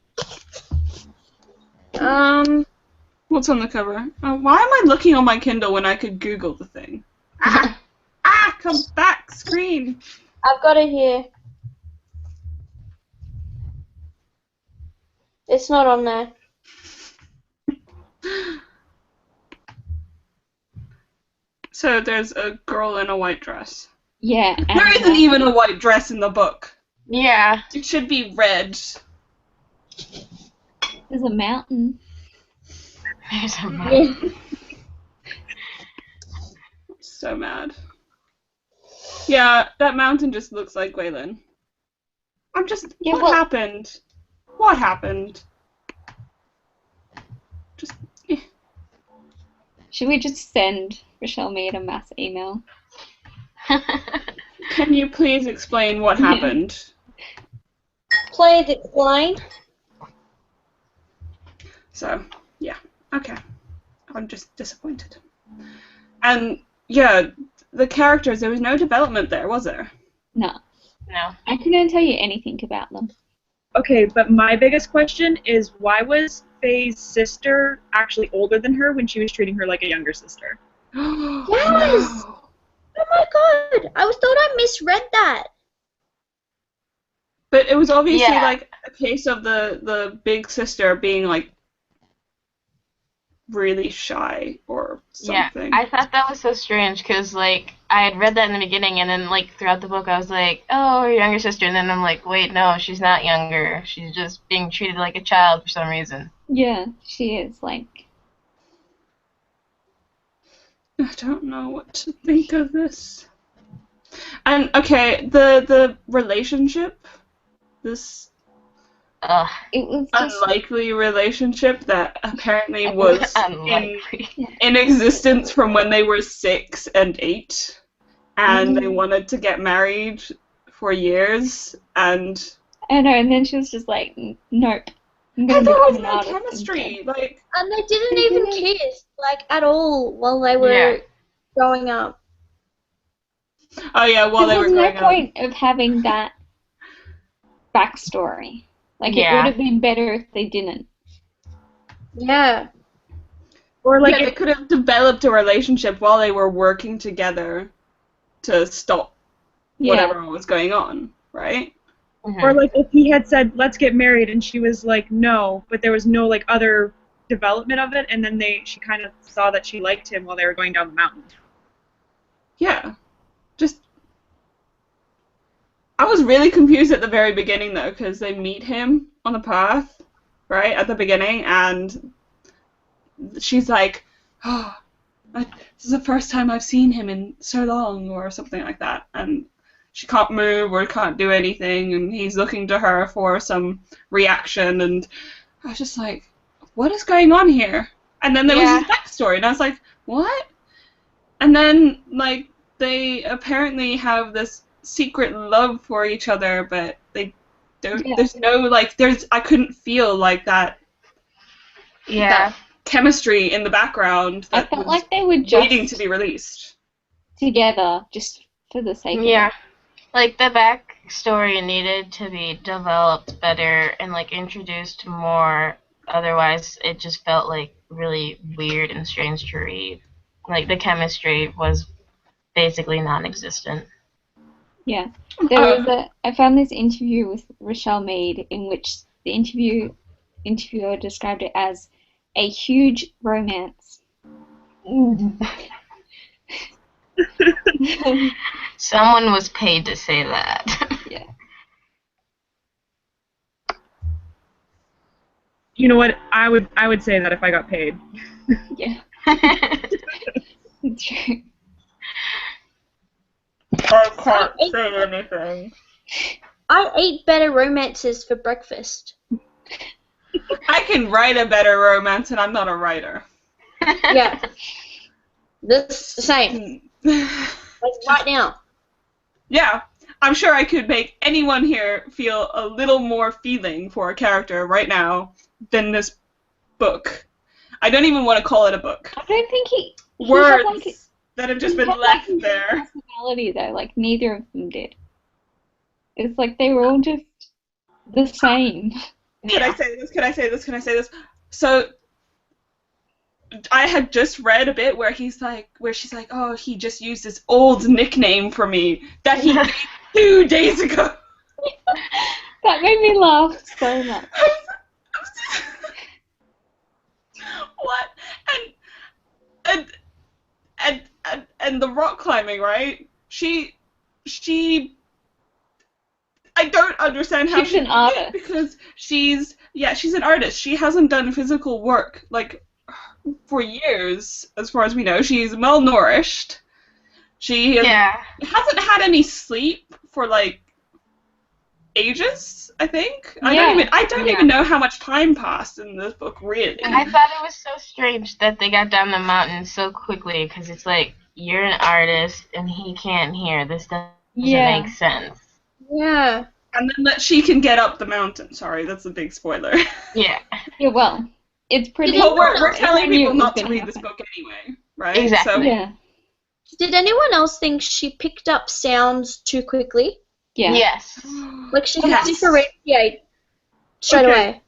What's on the cover? Why am I looking on my Kindle when I could Google the thing? Come back, screen. I've got it here. It's not on there. So there's a girl in a white dress. Yeah. There isn't even a white dress in the book. Yeah. It should be red. There's a mountain. There's a mountain. So mad. Yeah, that mountain just looks like Gwaylin. Yeah, what well- happened? What happened? Just, Should we just send Richelle Mead a mass email? can you please explain what happened? Please explain. So, yeah, okay. I'm just disappointed. And, yeah, the characters, there was no development there, was there? No. No. I couldn't tell you anything about them. Okay, but my biggest question is why was Faye's sister actually older than her when she was treating her like a younger sister? Yes! No. Oh my god! I thought I misread that. But it was obviously Yeah. like a case of the big sister being like really shy or something. Yeah, I thought that was so strange because, like, I had read that in the beginning, and then, like, throughout the book, I was like, oh, her younger sister, and then I'm like, wait, no, she's not younger. She's just being treated like a child for some reason. Yeah, she is like. I don't know what to think of this. And okay, the relationship, this Ugh. It was just. unlikely relationship that apparently was Unlikely. in existence from when they were 6 and 8, and they Mhm. wanted to get married for years, and I know, and then she was just like, nope. I'm gonna there was become an no artist chemistry. instead." Like, And they didn't They even didn't. kiss, like, at all while they were Yeah. growing up. oh yeah, while they There were was no growing up. point of having that backstory. Like, it Yeah. would have been better if they didn't. Yeah. Or like Yeah, they could have developed a relationship while they were working together to stop Yeah. whatever was going on, right? Mhm. Or like if he had said, let's get married, and she was like, no, but there was no like other development of it, and then she kind of saw that she liked him while they were going down the mountain. Yeah. Just. I was really confused at the very beginning though, because they meet him on the path, right, at the beginning, and she's like, oh, this is the first time I've seen him in so long, or something like that, and she can't move or can't do anything, and he's looking to her for some reaction, and I was just like, what is going on here? And then there was his backstory, and I was like, what? And then, like, they apparently have this secret love for each other, but they don't, Yeah. there's no, like, I couldn't feel like that Yeah. chemistry in the background I that felt was like they were waiting just to be released. together just for the sake Yeah. of it. Like, the backstory needed to be developed better and, like, introduced more. Otherwise, it just felt, like, really weird and strange to read. Like, the chemistry was basically non-existent. Yeah. I found this interview with Richelle Mead in which the interviewer described it as a huge romance. Someone was paid to say that. Yeah. You know what? I would say that if I got paid. Yeah. It's true. I can't say anything. I ate better romances for breakfast. I can write a better romance, and I'm not a writer. Yeah. This the same. Like right now. Yeah, I'm sure I could make anyone here feel a little more feeling for a character right now than this book. I don't even want to call it a book. I don't think he Words had, like, that have just he been had, left like, there. personality though, like neither of them did. It's like they were all just the same. Can I say this? Can I say this? Can I say this? So I had just read a bit where she's like, oh, he just used this old nickname for me that he gave 2 days ago. That made me laugh so much. What? And the rock climbing, right? She I don't understand how She's an artist. because she's an artist. She hasn't done physical work like for years, as far as we know. She's malnourished. She hasn't had any sleep for like ages, I think. I don't even know how much time passed in this book, really. I thought it was so strange that they got down the mountain so quickly, because it's like, you're an artist and he can't hear. This doesn't make sense. Yeah. And then that she can get up the mountain. Sorry, that's a big spoiler. Yeah. Yeah, well, it's pretty. Well, we're telling people not to gonna read happen. this book anyway, right? Exactly. So, Yeah. Did anyone else think she picked up sounds too quickly? Yeah. Yes. Like she Yes. could differentiate straight away.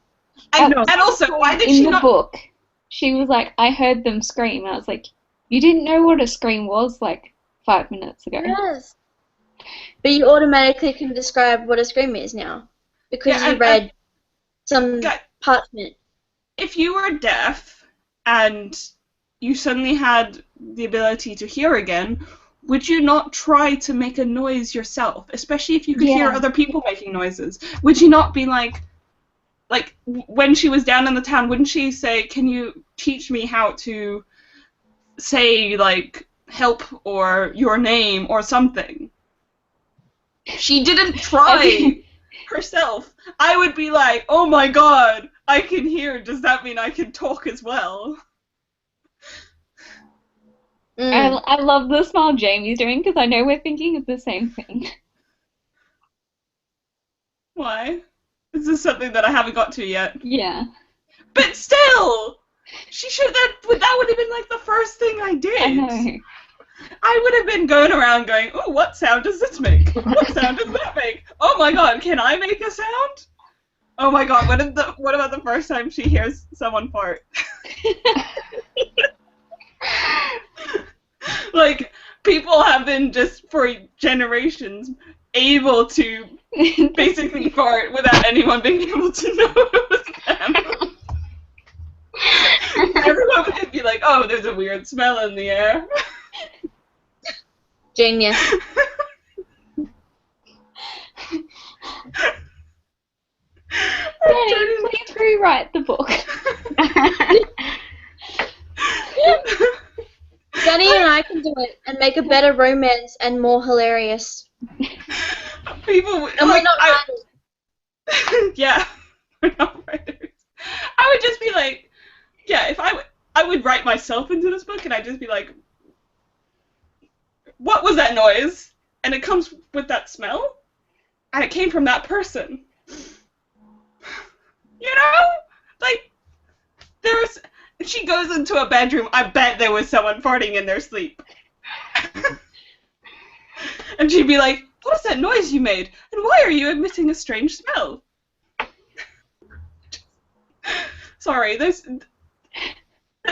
and also, why did In she the not? book, she was like, I heard them scream. I was like, you didn't know what a scream was like 5 minutes ago. Yes. But you automatically can describe what a scream is now. Because you read some parchment. If you were deaf and you suddenly had the ability to hear again, would you not try to make a noise yourself? Especially if you could hear other people making noises. Would you not be like when she was down in the town, wouldn't she say, can you teach me how to say, like, help or your name or something? She didn't try herself. I would be like, oh my god, I can hear. Does that mean I can talk as well? I love the smile Jamie's doing because I know we're thinking of the same thing. Why? Is this something that I haven't got to yet? Yeah. But still! She should that would have been like the first thing I did. I know. I would have been going around going, oh, what sound does this make? What sound does that make? Oh my god, can I make a sound? Oh my god, what about the first time she hears someone fart? Like, people have been just for generations able to basically fart without anyone being able to know it was them. Everyone would just be like, oh, there's a weird smell in the air. Genius. Danny, please rewrite the book. Danny and I can do it and make a better romance and more hilarious. People, And we're not writers. yeah, we're not writers. I would just be like, yeah, if I would write myself into this book and I'd just be like, what was that noise? And it comes with that smell, and it came from that person. You know? Like, there's. She goes into a bedroom. I bet there was someone farting in their sleep. And she'd be like, "What is that noise you made? And why are you emitting a strange smell?" Sorry, there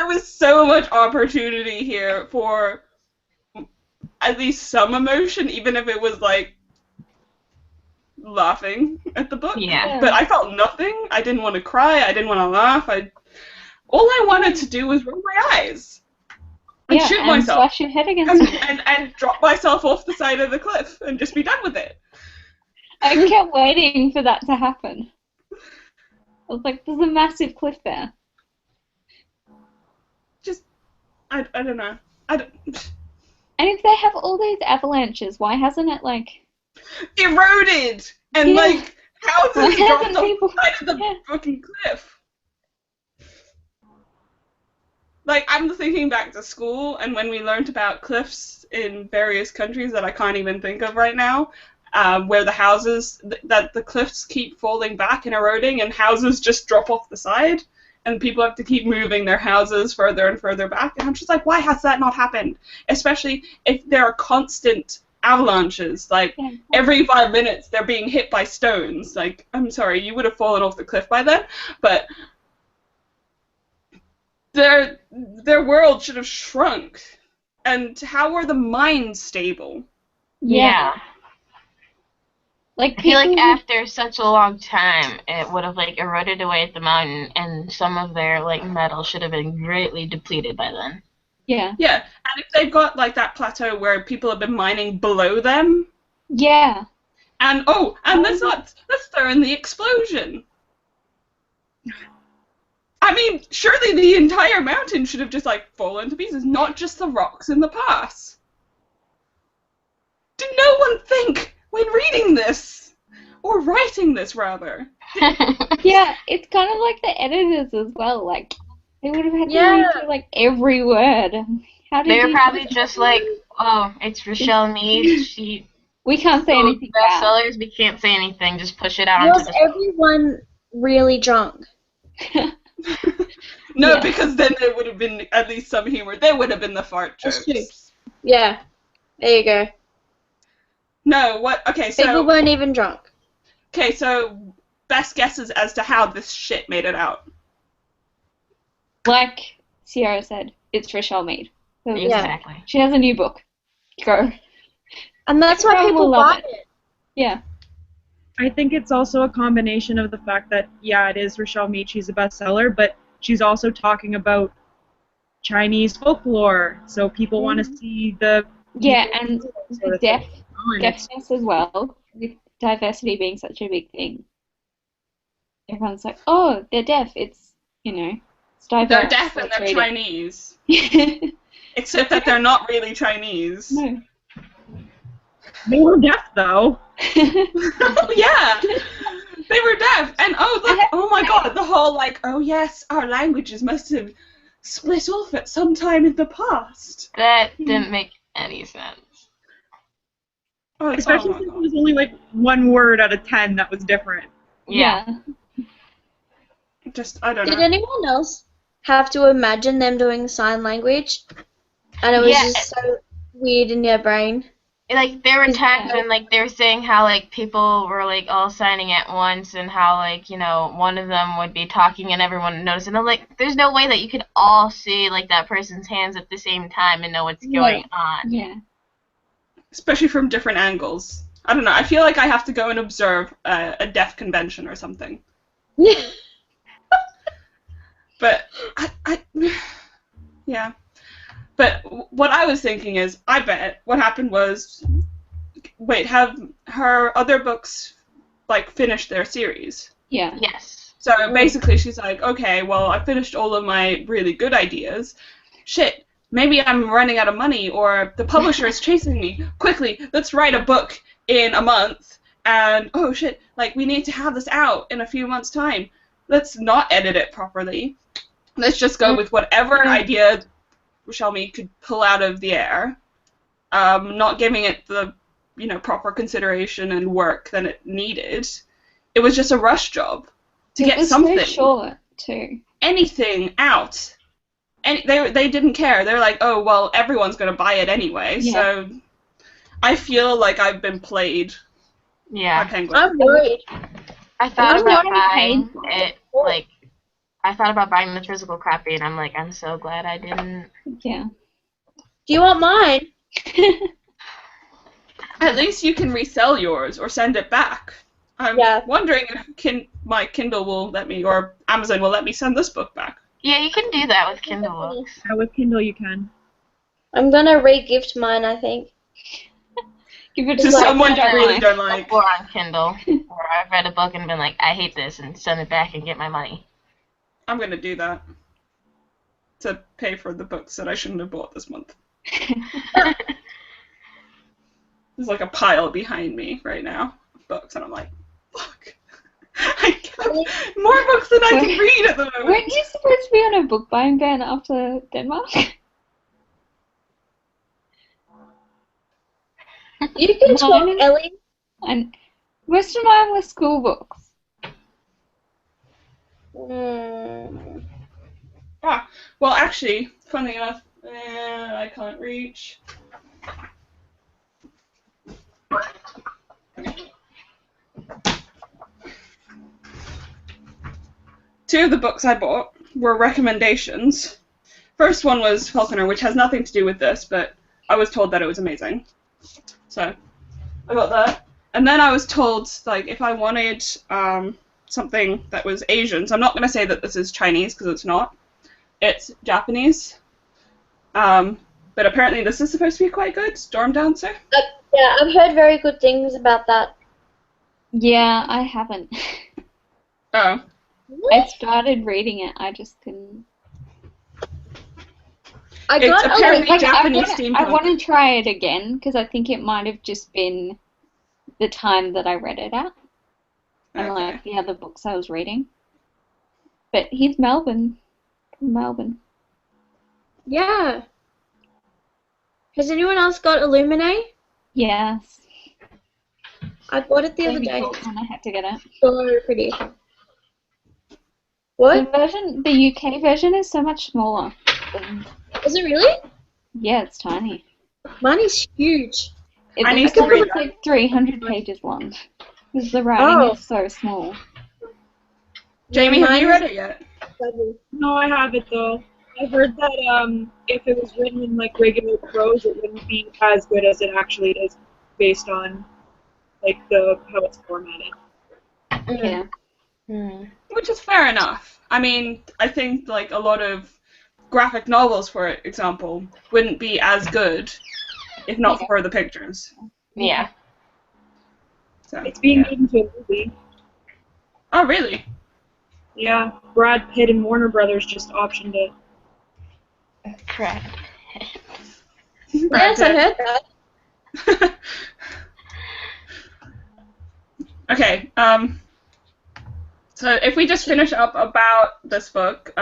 was so much opportunity here for at least some emotion, even if it was like laughing at the book. Yeah. But I felt nothing. I didn't want to cry. I didn't want to laugh. All I wanted to do was roll my eyes and shoot and myself slash your head against it. and drop myself off the side of the cliff and just be done with it. I kept waiting for that to happen. I was like, there's a massive cliff there. Just, I don't know. And if they have all these avalanches, why hasn't it, like... Eroded! And, Yeah. like, houses Why dropped hasn't off people- the side of the Yeah. fucking cliff. Like, I'm thinking back to school, and when we learned about cliffs in various countries that I can't even think of right now, where the houses, that the cliffs keep falling back and eroding, and houses just drop off the side, and people have to keep moving their houses further and further back. And I'm just like, why has that not happened? Especially if there are constant avalanches. Like, Yeah. every 5 minutes they're being hit by stones. Like, I'm sorry, you would have fallen off the cliff by then, but their world should have shrunk. And how were the mines stable? Yeah. Like, I feel like people- after such a long time, it would have like eroded away at the mountain, and some of their like metal should have been greatly depleted by then. Yeah. Yeah, and if they've got like that plateau where people have been mining below them, Yeah. and let's throw in the explosion. I mean, surely the entire mountain should have just like fallen to pieces, not just the rocks in the pass. Did no one think when reading this, or writing this rather? Yeah, it's kind of like the editors as well. Like, they would have had to Yeah. read through, like, every word. How did They were you probably do just that? like, oh, it's Richelle Mead. She We can't say sold anything bad. bestsellers. We can't say anything. Just push it out onto Was the. everyone really drunk? No, Yeah. because then there would have been at least some humor. There would have been the fart That's jokes. true. Yeah. There you go. No, what? Okay, People so weren't even drunk. best guesses as to how this shit made it out. Like Sierra said, it's Richelle Mead. So Yeah. Exactly. she has a new book. Go. And that's why Everyone people will love bought it. Yeah. I think it's also a combination of the fact that, yeah, it is Richelle Mead, she's a bestseller, but she's also talking about Chinese folklore, so people want to see the Yeah, and sort the of thing. And it's- deafness as well, with diversity being such a big thing. Everyone's like, oh, they're deaf. It's, it's diverse. They're deaf and Let's they're read Chinese. it. Except that they're not really Chinese. No. They were deaf, though. Yeah! They were deaf! And oh my god, the whole like, oh yes, our languages must have split off at some time in the past. That didn't make any sense. Oh, Especially my since God. it was only like one word out of 10 that was different. Yeah. Just, I don't Did know. anyone else have to imagine them doing sign language? And it was Yeah. just so weird in your brain. Like there were Is times that- when like they were saying how like people were like all signing at once and how like one of them would be talking and everyone would notice, and I'm like, there's no way that you could all see like that person's hands at the same time and know what's going on. Yeah. Especially from different angles. I don't know, I feel like I have to go and observe a deaf convention or something. Yeah. But, yeah. But what I was thinking is, I bet what happened was, wait, have her other books, like, finished their series? Yeah. Yes. So basically she's like, okay, well, I finished all of my really good ideas. Shit, maybe I'm running out of money, or the publisher is chasing me. Quickly, let's write a book in a month, and, oh shit, like, we need to have this out in a few months' time. Let's not edit it properly. Let's just go with whatever idea Richelle Mead could pull out of the air, not giving it the, proper consideration and work that it needed. It was just a rush job to It get was something. so short, too. anything out. And they didn't care. They're like, oh, well, everyone's going to buy it anyway. Yeah. So I feel like I've been played by Yeah. Penguin. I'm worried. I thought I'm about not buying paid. it, like, I thought about buying the physical copy, and I'm like, I'm so glad I didn't. Yeah. Do you want mine? At least you can resell yours or send it back. I'm Yeah. wondering if my Kindle will let me, or Amazon will let me send this book back. Yeah, you can do that with Kindle books. Yeah, with Kindle you can. I'm gonna re-gift mine, I think. Give it To to like someone you don't really like. don't like. Or on Kindle, or I've read a book and been like, I hate this, and send it back and get my money. I'm going to do that. To pay for the books that I shouldn't have bought this month. There's like a pile behind me right now of books, and I'm like, fuck. I got more books than I can read at the moment. Weren't you supposed to be on a book buying ban after Denmark? You can talk, Mine? Ellie. And most of mine were school books. Mm. Ah, well, actually, funnily enough, I can't reach. Two of the books I bought were recommendations. First one was Falconer, which has nothing to do with this, but I was told that it was amazing. So, I got that. And then I was told, like, if I wanted something that was Asian, so I'm not going to say that this is Chinese, because it's not. It's Japanese. But apparently this is supposed to be quite good. Storm Dancer. Yeah, I've heard very good things about that. Yeah, I haven't. Oh. I started reading it, I just couldn't. I It's got a apparently link. Japanese I steampunk. want to try it again, because I think it might have just been the time that I read it at, and Okay. like the other books I was reading. But he's Melbourne. From Melbourne. Yeah. Has anyone else got Illuminate? Yes. I bought it the other Maybe day. I had to get it. So pretty. The What? version, the UK version is so much smaller. Is it really? Yeah, it's tiny. Mine is huge. I need It's to like read it's that. like 300 pages long. Because the writing Oh. is so small. Jamie, have Mine you is read it yet? No, I haven't though. I heard that if it was written in like regular prose, it wouldn't be as good as it actually is, based on like how it's formatted. Yeah. Which is fair enough. I mean, I think like a lot of graphic novels, for example, wouldn't be as good if not for the pictures. Yeah. So, It's being yeah. made into a movie. Oh, really? Yeah, Brad Pitt and Warner Brothers just optioned it. Crap. Yes, I heard that. Okay, so if we just finish up about this book,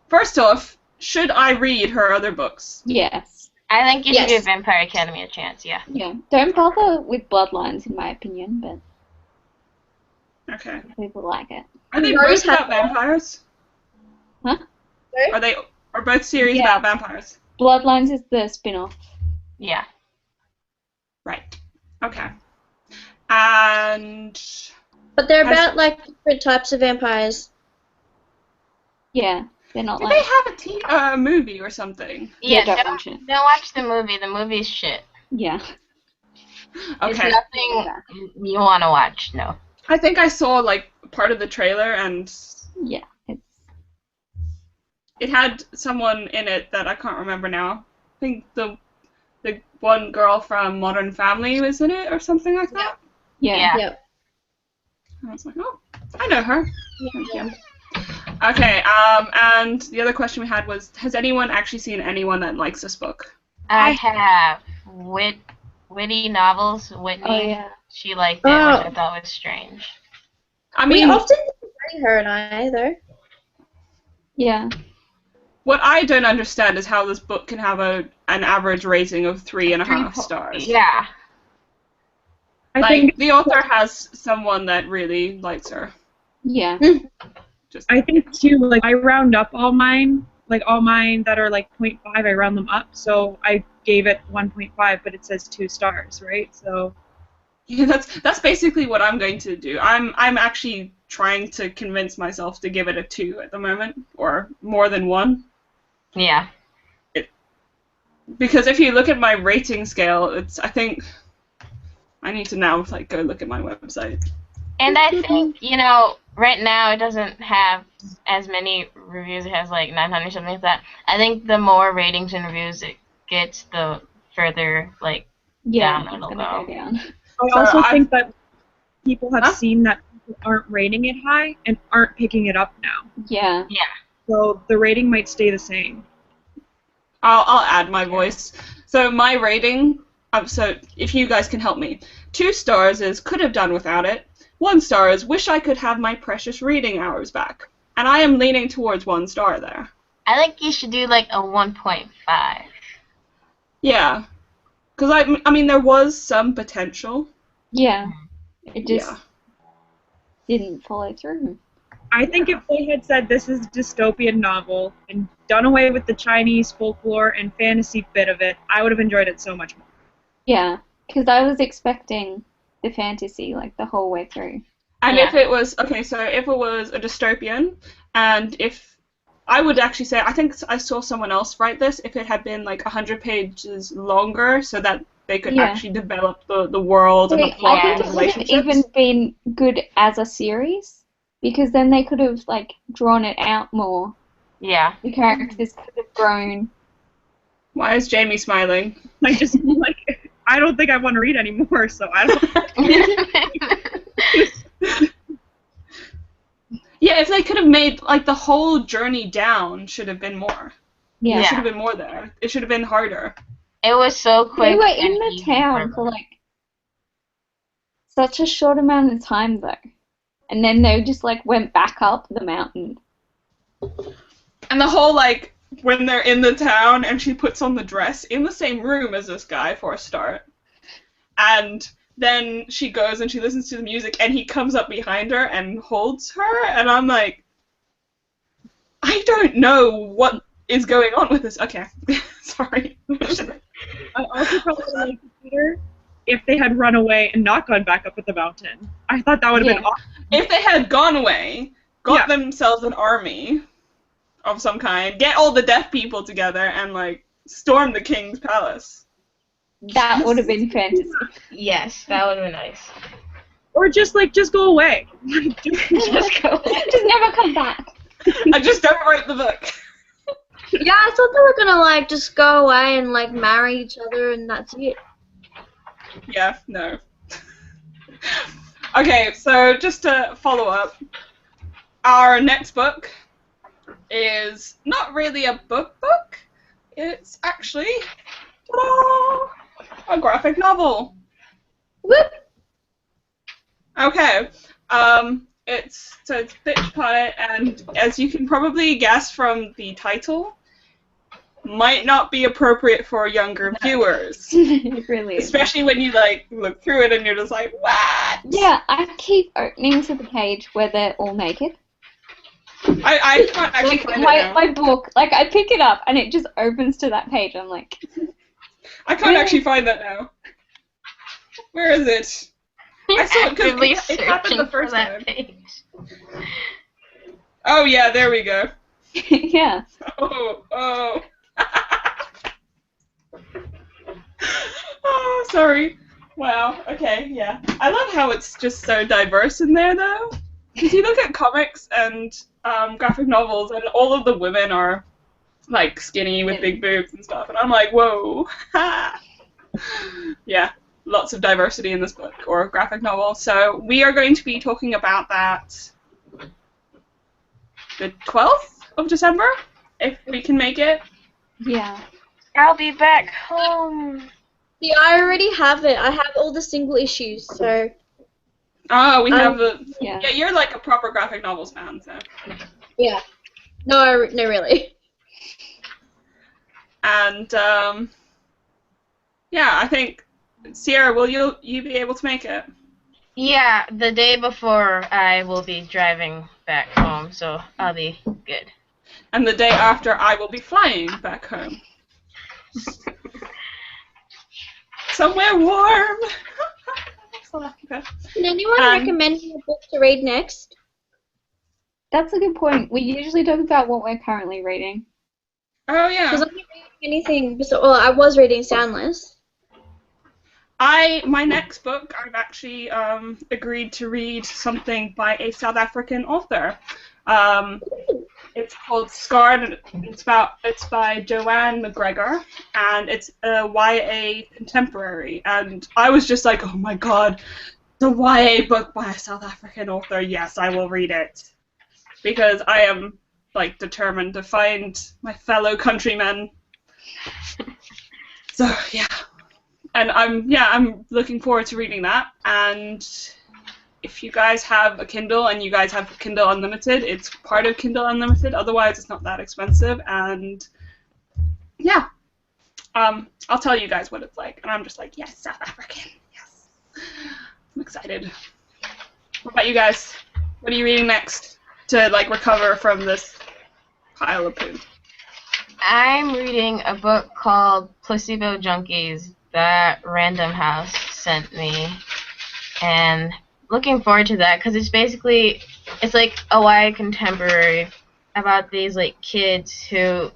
first off, should I read her other books? Yes. I think you should Yes. give Vampire Academy a chance, yeah. Yeah. Don't bother with Bloodlines, in my opinion, but Okay. people like it. Are they Rose both about had- vampires? Huh? Are both series Yeah. about vampires? Bloodlines is the spin-off. Yeah. Right. Okay. And But they're Has- about like different types of vampires. Yeah. They're not did like... they have a movie or something? Yeah, Yeah, don't watch it. don't watch the movie. The movie's shit. Yeah. It's Okay. nothing you want to watch, no. I think I saw like part of the trailer and Yeah. It's... it had someone in it that I can't remember now. I think the one girl from Modern Family was in it or something like that. Yeah. Yeah. Yep. And I was like, oh, I know her. Yeah. Okay, and the other question we had was, has anyone actually seen anyone that likes this book? I have witty novels. Whitney, Oh, yeah. she liked it, Oh. which I thought was strange. I We mean, often disagree, her and I, though. Yeah. what I don't understand is how this book can have an average rating of 3.5 stars. Yeah. I Like, think the author has someone that really likes her. Yeah. Just I think too, like I round up all mine that are like 0.5, I round them up. So I gave it 1.5, but it says 2 stars, right? So yeah, that's basically what I'm going to do. I'm actually trying to convince myself to give it a 2 at the moment, or more than 1. Yeah. Because if you look at my rating scale, I think I need to now like go look at my website. And I think, right now it doesn't have as many reviews. It has like 900, something like that. I think the more ratings and reviews it gets, the further, like, Yeah, down it's it'll gonna go. go down. I So also I've- think that people have Huh? seen that people aren't rating it high and aren't picking it up now. Yeah. Yeah. So the rating might stay the same. I'll add my voice. So my rating. So if you guys can help me, 2 stars is could have done without it. 1 star is wish I could have my precious reading hours back. And I am leaning towards 1 star there. I think you should do like a 1.5. Yeah. Because I mean, there was some potential. Yeah. It just Yeah. didn't follow through. I think if they had said this is a dystopian novel and done away with the Chinese folklore and fantasy bit of it, I would have enjoyed it so much more. Yeah, because I was expecting the fantasy like the whole way through. And Yeah. if it was, okay, so if it was a dystopian, and if, I would actually say, I think I saw someone else write this, if it had been like 100 pages longer so that they could Yeah. actually develop the world and the See, plot I and think the it would have relationships. even been good as a series because then they could have like drawn it out more. Yeah. The characters could have grown. Why is Jamie smiling? I just I don't think I want to read anymore, so I don't. Yeah, if they could have made, like, the whole journey down should have been more. There Yeah. should have been more there. It should have been harder. It was so quick. They were and in the easy town for for them. like such a short amount of time though. And then they just like went back up the mountain. And the whole, like, when they're in the town and she puts on the dress in the same room as this guy for a start. And then she goes and she listens to the music and he comes up behind her and holds her. And I'm like, I don't know what is going on with this. Okay, sorry. I also probably would have liked it better if they had run away and not gone back up at the mountain. I thought that would have been Yeah. awesome. If they had gone away, got Yeah. themselves an army of some kind, get all the deaf people together and, like, storm the king's palace. That would have been fantasy. Yes, that would have been nice. Or just go away. Just go. Just never come back. I just don't write the book. Yeah, I thought they were gonna like just go away and like marry each other and that's it. Yeah, no. Okay, so just to follow up, our next book is not really a book. It's actually ta-da, a graphic novel. Whoop! Okay, it's Bitch Pie, and as you can probably guess from the title, might not be appropriate for younger viewers. It really is. Especially when you, like, look through it and you're just like, what? Yeah, I keep opening to the page where they're all naked. I can't actually Like find it now. my book, like I pick it up and it just opens to that page. I'm like, I can't actually find that now. Where is it? I saw it 'cause Actively it happened the searching first for that time. page. Oh yeah, there we go. yeah. Oh. Oh, sorry. Wow. Okay. Yeah. I love how it's just so diverse in there, though. Because you look at comics and graphic novels, and all of the women are like skinny with big boobs and stuff, and I'm like, whoa. Yeah. Lots of diversity in this book or graphic novel. So we are going to be talking about that the 12th of December, if we can make it. Yeah. I'll be back home. See, I already have it. I have all the single issues, so Oh, we have the... Yeah. Yeah, you're like a proper graphic novels fan, so... yeah. No, really. And, yeah, I think... Sierra, will you be able to make it? Yeah, the day before I will be driving back home, so I'll be good. And the day after, I will be flying back home. Somewhere warm. South Africa. Can anyone recommend me a book to read next? That's a good point. We usually talk about what we're currently reading. Oh yeah. Because I'm not reading anything. Well, I was reading Soundless. My next book, I've actually agreed to read something by a South African author. It's called Scarred. It's by Joanne McGregor, and it's a YA contemporary. And I was just like, oh my god, the YA book by a South African author. Yes, I will read it, because I am like determined to find my fellow countrymen. So yeah. And I'm looking forward to reading that. And if you guys have a Kindle and you guys have Kindle Unlimited, it's part of Kindle Unlimited. Otherwise, it's not that expensive. And yeah, I'll tell you guys what it's like. And I'm just like, yes, South African, yes. I'm excited. What about you guys? What are you reading next to like recover from this pile of poo? I'm reading a book called Placebo Junkies that Random House sent me, and looking forward to that because it's like a YA contemporary about these like kids who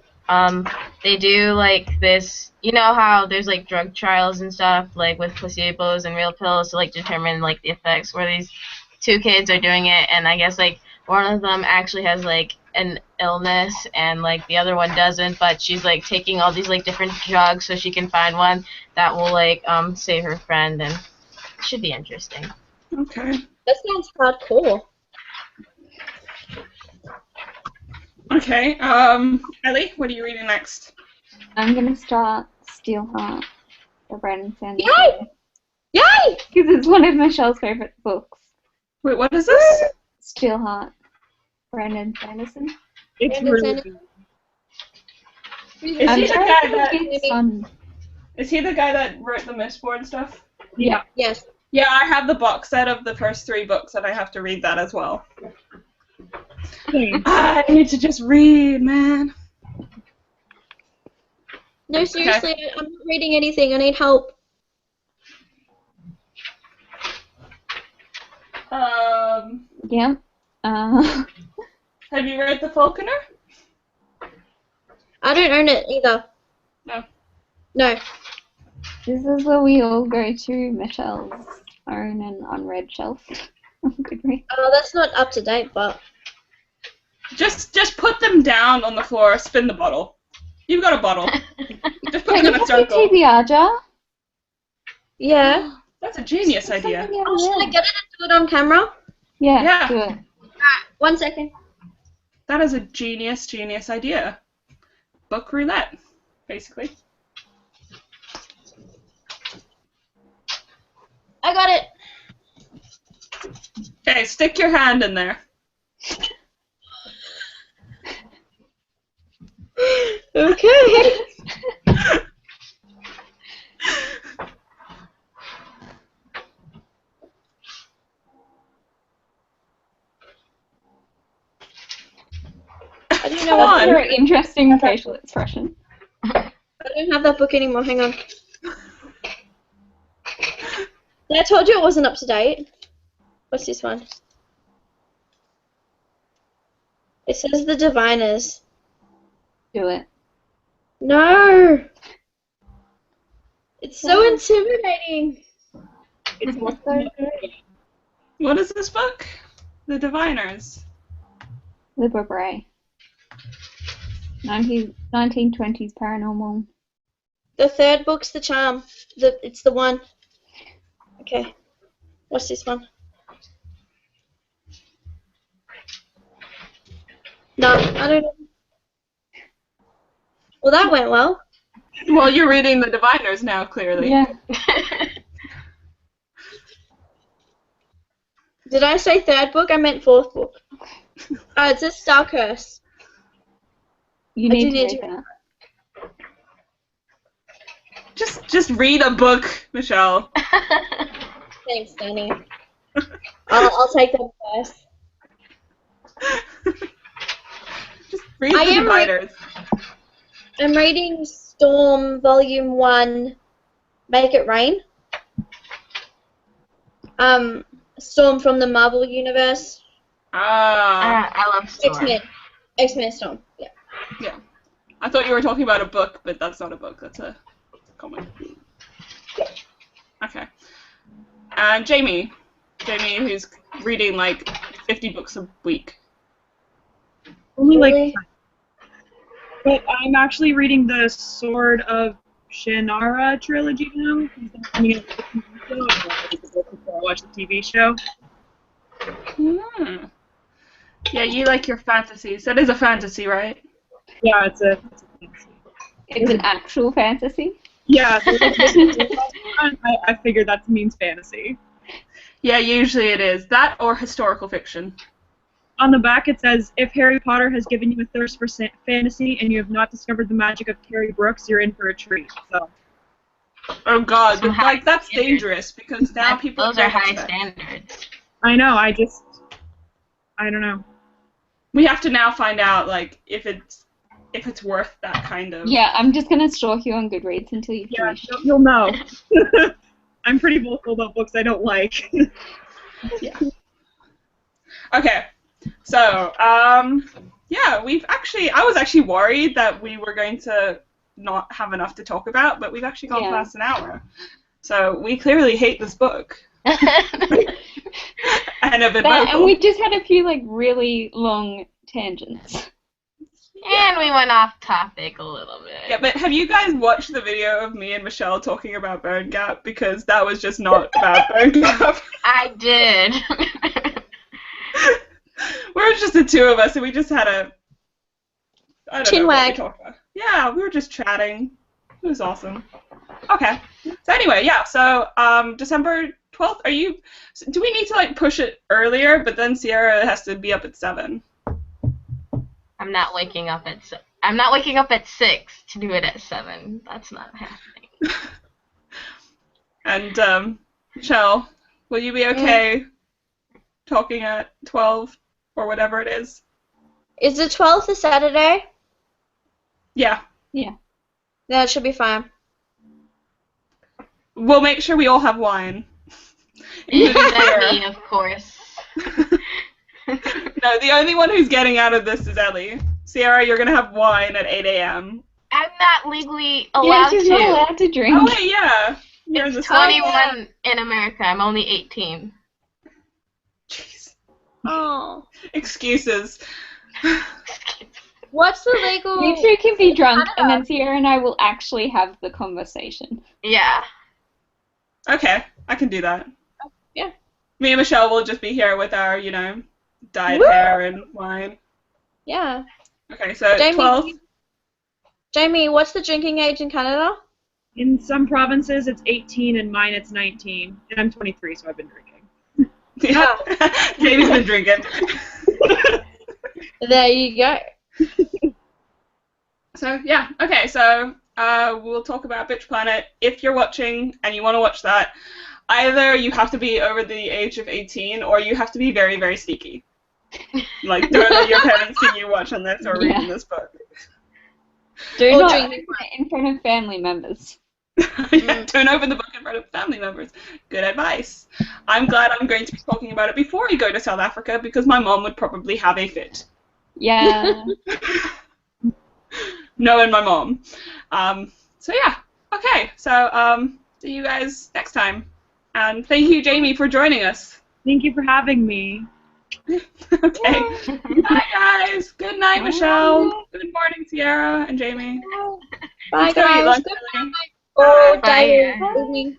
they do like this, you know how there's like drug trials and stuff like with placebos and real pills to like determine like the effects, where these two kids are doing it, and I guess like one of them actually has like an illness and like the other one doesn't, but she's like taking all these like different drugs so she can find one that will like save her friend, and it should be interesting. Okay. That sounds hardcore. Okay. Ellie, what are you reading next? I'm gonna start Steelheart by Brandon Sanderson. Yay! Yay! Because it's one of Michelle's favorite books. Wait, what is this? Steelheart. Brandon Sanderson. It's Brandon really Sanderson. Is he I'm the trying guy to that think it's on. is he the guy that wrote the Mistborn stuff? Yeah. Yes. Yeah, I have the box set of the first 3 books, and I have to read that as well. I need to just read, man. No, seriously, I'm not reading anything. I need help. Yeah. Have you read The Falconer? I don't own it either. No. No. This is where we all go to Michelle's own and unread shelf. Good read. Oh, that's not up to date, but Just put them down on the floor, spin the bottle. You've got a bottle. Just put Wait, them in look a at your circle. TBR jar. yeah. That's a genius idea. Something Oh, should I over there. get it and do it on camera? Yeah, Yeah. do it. 1 second. That is a genius idea. Book roulette, basically. I got it. Okay, stick your hand in there. Okay. I don't know Come what on. Very interesting facial expression. I don't have that book anymore. Hang on. I told you it wasn't up to date. What's this one? It says The Diviners. Do it. No. It's so intimidating. It's more So good. What is this book? The Diviners. Libra Bray. 1920s paranormal. The third book's The Charm. It's the one. Okay. What's this one? No, I don't know. Well, that went well. Well, you're reading The Diviners now, clearly. Yeah. Did I say third book? I meant fourth book. It says Star Curse. You I need do to need read to- that. Just read a book, Michelle. Thanks, Danny. I'll take them first. Just read I the am dividers. I'm reading Storm Volume 1, Make It Rain. Storm from the Marvel Universe. Ah, I love Storm. X-Men. X-Men Storm. Yeah. yeah. I thought you were talking about a book, but that's not a book. That's a comic. Okay. And Jamie, who's reading like 50 books a week. Only Really? like, but I'm actually reading the Sword of Shannara trilogy now. I mean, it's a TV show. I read the book before I watched the TV show. Hmm. Yeah, you like your fantasies. That is a fantasy, right? Yeah, it's a fantasy. It's an actual fantasy. Yeah, I figured that means fantasy. Yeah, usually it is. That or historical fiction. On the back it says, if Harry Potter has given you a thirst for fantasy and you have not discovered the magic of Terry Brooks, you're in for a treat. So. Oh god, Some but high like that's standards. dangerous because now people Those are don't high expect. standards. I know, I don't know. We have to now find out like if it's worth that kind of. Yeah, I'm just gonna stalk you on Goodreads until you Yeah, finish. you'll know. I'm pretty vocal about books I don't like. Yeah. Okay. So, yeah, I was actually worried that we were going to not have enough to talk about, but we've actually gone Yeah. past an hour. So we clearly hate this book. And a bit And vocal. we just had a few like really long tangents. And we went off topic a little bit. Yeah, but have you guys watched the video of me and Michelle talking about Burn Gap? Because that was just not about Burn Gap. I did. We were just the two of us, and we just had I don't know what we Chinwag. talked about. Yeah, we were just chatting. It was awesome. Okay. So anyway, yeah. So December 12th. Do we need to like push it earlier? But then Sierra has to be up at 7. I'm not waking up at 6 to do it at 7. That's not happening. And Michelle, will you be okay talking at 12 or whatever it is? Is the 12th a Saturday? Yeah. Yeah. Yeah, it should be fine. We'll make sure we all have wine. Including Except Sierra. me, of course. No, the only one who's getting out of this is Ellie. Sierra, you're gonna have wine at 8 a.m. I'm not legally Yeah, allowed she's to. not allowed to drink. Oh wait, yeah. You're in the It's South. 21 in America. I'm only 18. Jeez. Oh. Excuses. What's the legal... You two can be drunk, and then Sierra and I will actually have the conversation. Yeah. Okay, I can do that. Yeah. Me and Michelle will just be here with our, dyed Woo! hair and wine. Yeah. Okay, so Jamie, 12. Jamie, what's the drinking age in Canada? In some provinces it's 18 and mine it's 19. And I'm 23, so I've been drinking. Yeah. Jamie's been drinking. There you go. So, yeah. Okay, so we'll talk about Bitch Planet. If you're watching and you want to watch that, either you have to be over the age of 18 or you have to be very, very sneaky. Like, don't let your parents see you watching this or reading this book. Do Or not drink- open it in front of family members. Yeah, don't open the book in front of family members. Good advice. I'm glad I'm going to be talking about it before we go to South Africa because my mom would probably have a fit. Yeah. Knowing my mom. So yeah. Okay. So see you guys next time. And thank you, Jamie, for joining us. Thank you for having me. Okay. Bye, guys. Good night, Michelle. Good morning, Sierra and Jamie. Bye, Let's go eat guys. lunch Good early. night. Or Bye. day. Evening.